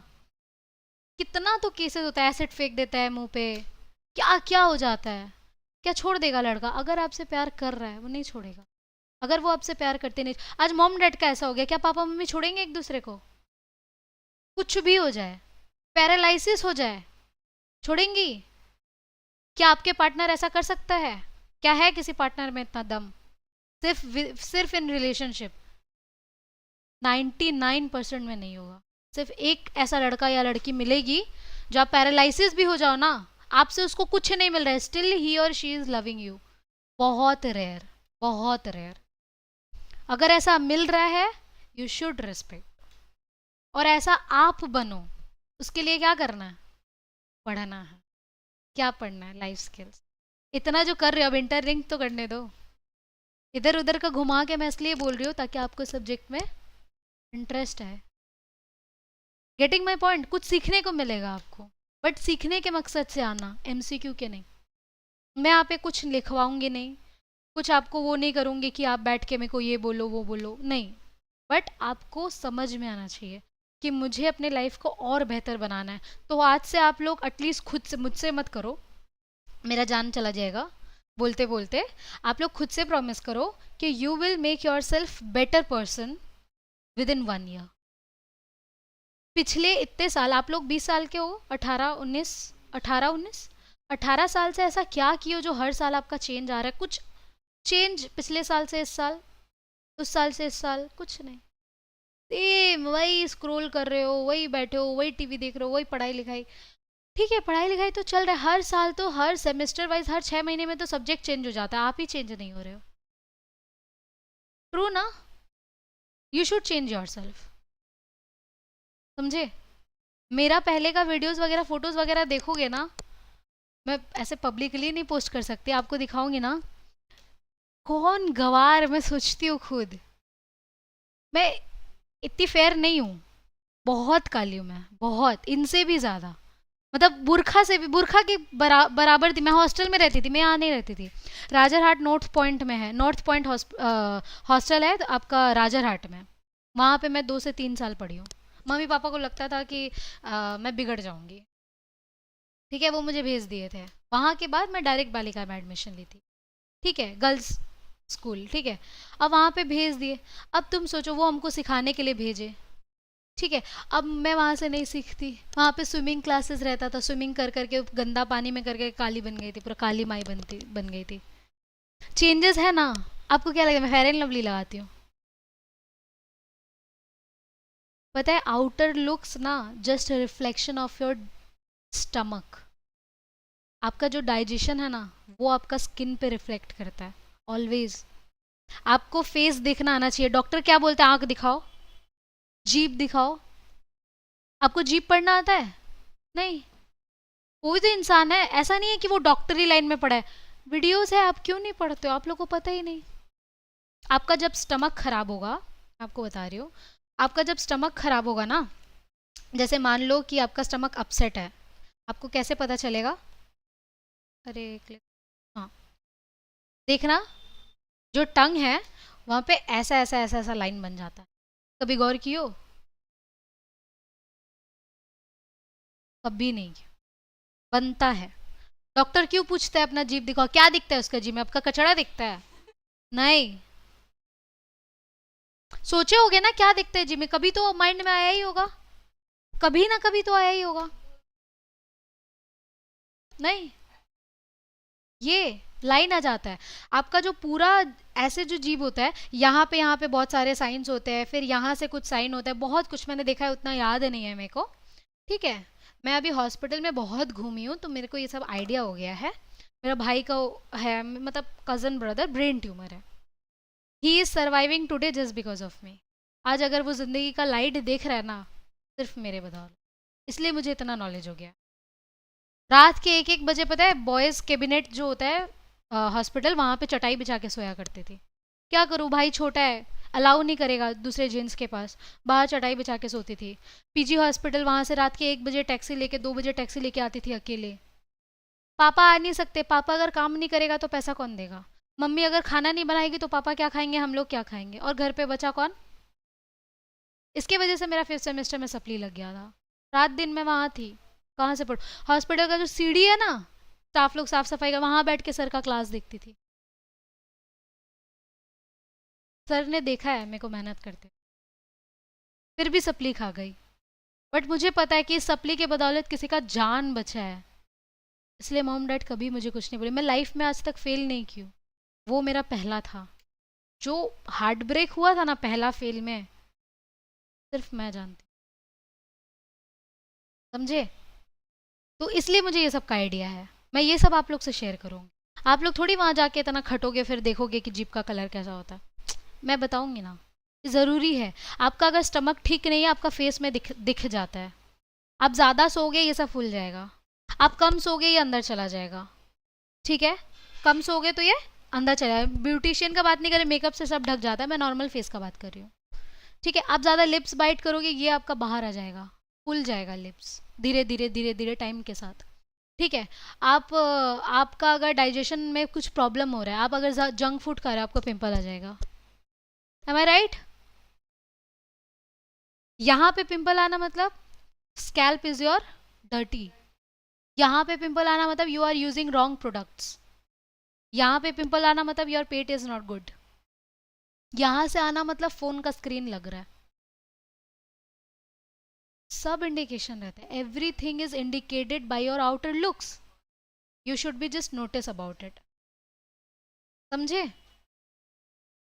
कितना तो केसेस होता है, एसिड फेंक देता है मुंह पे, क्या क्या हो जाता है। क्या छोड़ देगा लड़का? अगर आपसे प्यार कर रहा है वो नहीं छोड़ेगा, अगर वो आपसे प्यार करते नहीं। आज मॉम डैड का ऐसा हो गया, क्या पापा मम्मी छोड़ेंगे एक दूसरे को? कुछ भी हो जाए, पैरालिसिस हो जाए, छोड़ेंगी? क्या आपके पार्टनर ऐसा कर सकता है? क्या है किसी पार्टनर में इतना दम? सिर्फ इन रिलेशनशिप 99% में नहीं होगा। सिर्फ एक ऐसा लड़का या लड़की मिलेगी जो आप पैरालिसिस भी हो जाओ ना, आपसे उसको कुछ नहीं मिल रहा है, स्टिल ही और शी इज लविंग यू। बहुत रेयर, बहुत रेयर। अगर ऐसा मिल रहा है, यू शुड रिस्पेक्ट, और ऐसा आप बनो। उसके लिए क्या करना है? पढ़ना है। क्या पढ़ना है? Life skills. इतना जो कर रहे हो, अब इंटर लिंक तो करने दो। इधर उधर का घुमा के मैं इसलिए बोल रही हूँ ताकि आपको सब्जेक्ट में इंटरेस्ट है। Getting my point? कुछ सीखने को मिलेगा आपको, बट सीखने के मकसद से आना, एमसीक्यू के नहीं। मैं यहाँ पे कुछ लिखवाऊंगी नहीं, कुछ आपको वो नहीं करूंगी कि आप बैठ के मेरे को ये बोलो वो बोलो, नहीं। बट आपको समझ में आना चाहिए कि मुझे अपने लाइफ को और बेहतर बनाना है। तो आज से आप लोग एटलीस्ट खुद से, मुझसे मत करो, मेरा जान चला जाएगा बोलते बोलते। आप लोग खुद से प्रॉमिस करो कि you will make your self better person with in 1 year. पिछले इतने साल आप लोग 20 साल के हो, 18 19, 18 19, 18 साल से ऐसा क्या किए जो हर साल आपका चेंज आ रहा है? कुछ चेंज पिछले साल से इस साल, उस साल से इस साल कुछ नहीं, सेम वही स्क्रॉल कर रहे हो, वही बैठे हो, वही टीवी देख रहे हो, वही पढ़ाई लिखाई। ठीक है पढ़ाई लिखाई तो चल रहा है, हर साल तो हर सेमेस्टर वाइज हर 6 महीने में तो सब्जेक्ट चेंज हो जाता है, आप ही चेंज नहीं हो रहे हो। ट्रू ना? You should change your self, समझे? मेरा पहले का वीडियोस वगैरह फोटोज वगैरह देखोगे ना, मैं ऐसे पब्लिकली नहीं पोस्ट कर सकती, आपको दिखाऊंगी ना, कौन गवार, मैं सोचती हूँ खुद, मैं इतनी फेयर नहीं हूँ, बहुत काली हूँ मैं, बहुत, इनसे भी ज़्यादा। मतलब बुरखा से भी, बुरखा की बराबर थी। मैं हॉस्टल में रहती थी, मैं यहाँ नहीं रहती थी। राजरहाट नॉर्थ पॉइंट में है, नॉर्थ पॉइंट हॉस्टल है तो आपका राजरहाट में, वहाँ पे मैं 2 से 3 साल पढ़ी हूँ। मम्मी पापा को लगता था कि मैं बिगड़ जाऊँगी, ठीक है, वो मुझे भेज दिए थे। वहाँ के बाद मैं डायरेक्ट बालिका में एडमिशन ली थी, ठीक है, गर्ल्स स्कूल, ठीक है। अब वहाँ पे भेज दिए, अब तुम सोचो वो हमको सिखाने के लिए भेजे, ठीक है। अब मैं वहाँ से नहीं सीखती, वहाँ पे स्विमिंग क्लासेस रहता था, स्विमिंग कर करके गंदा पानी में करके काली बन गई थी, पूरा काली माई बन गई थी। चेंजेस है ना? आपको क्या लगे मैं फेयर एंड लवली लगाती हूँ? पता है आउटर लुक्स ना just reflection of your stomach. आपका जो डाइजेशन है ना वो आपका स्किन पे रिफ्लेक्ट करता है ऑलवेज। आपको फेस देखना आना चाहिए। डॉक्टर क्या बोलते हैं? आंख दिखाओ, जीभ दिखाओ। आपको जीभ पढ़ना आता है? नहीं। कोई तो इंसान है, ऐसा नहीं है कि वो डॉक्टरी लाइन में पढ़ा है, वीडियोस है, आप क्यों नहीं पढ़ते हो? आप लोगों को पता ही नहीं। आपका जब स्टमक खराब होगा, आपको बता रही हूँ, आपका जब स्टमक खराब होगा ना, जैसे मान लो कि आपका स्टमक अपसेट है, आपको कैसे पता चलेगा? अरे क्लिक, हाँ, देखना, जो टंग है वहाँ पे ऐसा ऐसा ऐसा ऐसा लाइन बन जाता है। कभी गौर कियो? कभी नहीं किया। बनता है। डॉक्टर क्यों पूछता है अपना जीभ दिखाओ? क्या दिखता है उसका जीभ में? आपका कचड़ा दिखता है? नहीं। सोचे होगे ना क्या दिखता है जीभ में, कभी तो माइंड में आया ही होगा, कभी ना कभी तो आया ही होगा। नहीं, ये लाइन आ जाता है। आपका जो पूरा ऐसे जो जीभ होता है, यहाँ पे बहुत सारे साइंस होते हैं, फिर यहाँ से कुछ साइन होता है, बहुत कुछ मैंने देखा है, उतना याद नहीं है मेरे को, ठीक है। मैं अभी हॉस्पिटल में बहुत घूमी हूँ तो मेरे को ये सब आइडिया हो गया है। मेरा भाई का है, मतलब कज़न ब्रदर, ब्रेन ट्यूमर है। He is surviving today just because of me. आज अगर वो ज़िंदगी का लाइट देख रहा है ना, सिर्फ मेरे बदौलत, इसलिए मुझे इतना नॉलेज हो गया। रात के 1 1 बजे पता है बॉयज़ कैबिनेट जो होता है हॉस्पिटल, वहाँ पे चटाई बिछा के सोया करती थी। क्या करूँ, भाई छोटा है, अलाउ नहीं करेगा दूसरे जेंट्स के पास, बाहर चटाई बिछा के सोती थी। पीजी हॉस्पिटल, वहाँ से रात के 1 बजे टैक्सी लेके, 2 बजे टैक्सी लेके आती थी अकेले। पापा आ नहीं सकते, पापा अगर काम नहीं करेगा तो पैसा कौन देगा? मम्मी अगर खाना नहीं बनाएगी तो पापा क्या खाएंगे, हम लोग क्या खाएंगे? और घर पे बचा कौन? इसके वजह से मेरा 5th सेमेस्टर में सप्ली लग गया था। रात दिन मैं वहाँ थी, कहाँ से पढ़। हॉस्पिटल का जो सीढ़ी है ना, स्टाफ लोग साफ सफाई का, वहाँ बैठ के सर का क्लास देखती थी। सर ने देखा है मेरे को मेहनत करते, फिर भी सप्ली खा गई। बट मुझे पता है कि इस सप्ली के बदौलत किसी का जान बचा है, इसलिए मॉम डैड कभी मुझे कुछ नहीं बोले। मैं लाइफ में आज तक फेल नहीं की हूँ, वो मेरा पहला था। जो हार्ट ब्रेक हुआ था ना पहला फेल में, सिर्फ मैं जानती, समझे? तो इसलिए मुझे ये सब का आइडिया है, मैं ये सब आप लोग से शेयर करूँगी। आप लोग थोड़ी वहाँ जाके इतना खटोगे फिर देखोगे कि जीप का कलर कैसा होता है। मैं बताऊँगी ना, ज़रूरी है। आपका अगर स्टमक ठीक नहीं है, आपका फेस में दिख जाता है। आप ज़्यादा सोओगे ये सब फूल जाएगा, आप कम सोओगे ये अंदर चला जाएगा, ठीक है। कम सोओगे तो ये अंदर चला जाएगा। ब्यूटिशियन का बात नहीं करें, मेकअप से सब ढक जाता है, मैं नॉर्मल फेस का बात कर रही हूँ, ठीक है। आप ज़्यादा लिप्स बाइट करोगे, ये आपका बाहर आ जाएगा, फूल जाएगा लिप्स, धीरे धीरे धीरे धीरे टाइम के साथ, ठीक है। आपका अगर डाइजेशन में कुछ प्रॉब्लम हो रहा है, आप अगर जंक फूड खा रहे हो, आपको पिंपल आ जाएगा। एम आई राइट? यहाँ पे पिंपल आना मतलब स्कैल्प इज योर डर्टी। यहाँ पे पिंपल आना मतलब you are using wrong products. यहाँ पे पिंपल आना मतलब योर पेट इज नॉट गुड। यहाँ से आना मतलब फोन का स्क्रीन लग रहा है। सब इंडिकेशन रहते हैं। Everything is indicated by your outer looks. You should be just notice about it. समझे?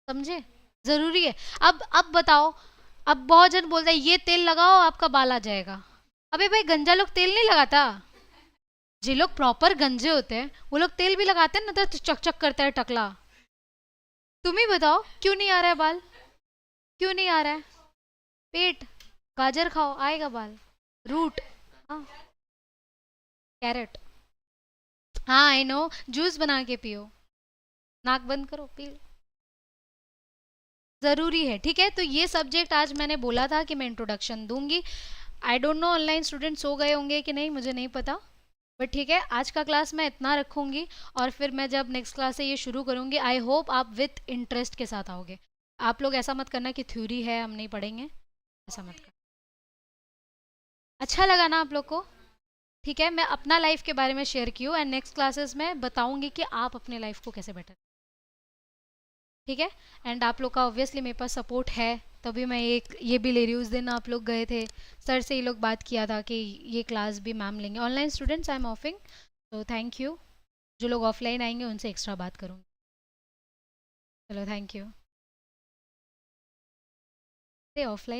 समझे? जरूरी है। अब बताओ। अब बहुत जन बोलते हैं ये तेल लगाओ आपका बाल आ जाएगा। अबे भाई, गंजा लोग तेल नहीं लगाता। जो लोग प्रॉपर गंजे होते हैं वो लोग तेल भी लगाते हैं ना, तो चक करता है टकला। तुम ही बताओ क्यों नहीं आ रहा है बाल? क्यों नहीं आ रहा है? पेट। गाजर खाओ, आएगा बाल। रूट। हाँ। कैरेट। हाँ आई नो। जूस बना के पियो। नाक बंद करो, पी लो। ज़रूरी है, ठीक है। तो ये सब्जेक्ट आज मैंने बोला था कि मैं इंट्रोडक्शन दूंगी। आई don't no online student so गए होंगे कि नहीं, मुझे नहीं पता। बट ठीक है, आज का क्लास मैं इतना रखूंगी। और फिर मैं जब नेक्स्ट क्लास से ये शुरू करूंगी, आई होप आप विथ इंटरेस्ट के साथ आओगे। आप लोग ऐसा मत करना कि थ्योरी है हम नहीं पढ़ेंगे, ऐसा मत करना। अच्छा लगा ना आप लोग को? ठीक है, मैं अपना लाइफ के बारे में शेयर की हूँ, एंड नेक्स्ट क्लासेस में बताऊंगी कि आप अपने लाइफ को कैसे बेटर। ठीक है। एंड आप लोग का ऑब्वियसली मेरे पास सपोर्ट है, तभी मैं ये भी ले रही हूँ। उस दिन आप लोग गए थे, सर से ये लोग बात किया था कि ये क्लास भी मैम लेंगे। ऑनलाइन स्टूडेंट्स आई एम ऑफिंग, तो थैंक यू। जो लोग ऑफलाइन आएंगे उनसे एक्स्ट्रा बात करूँगी। चलो, थैंक यू। ऑफलाइन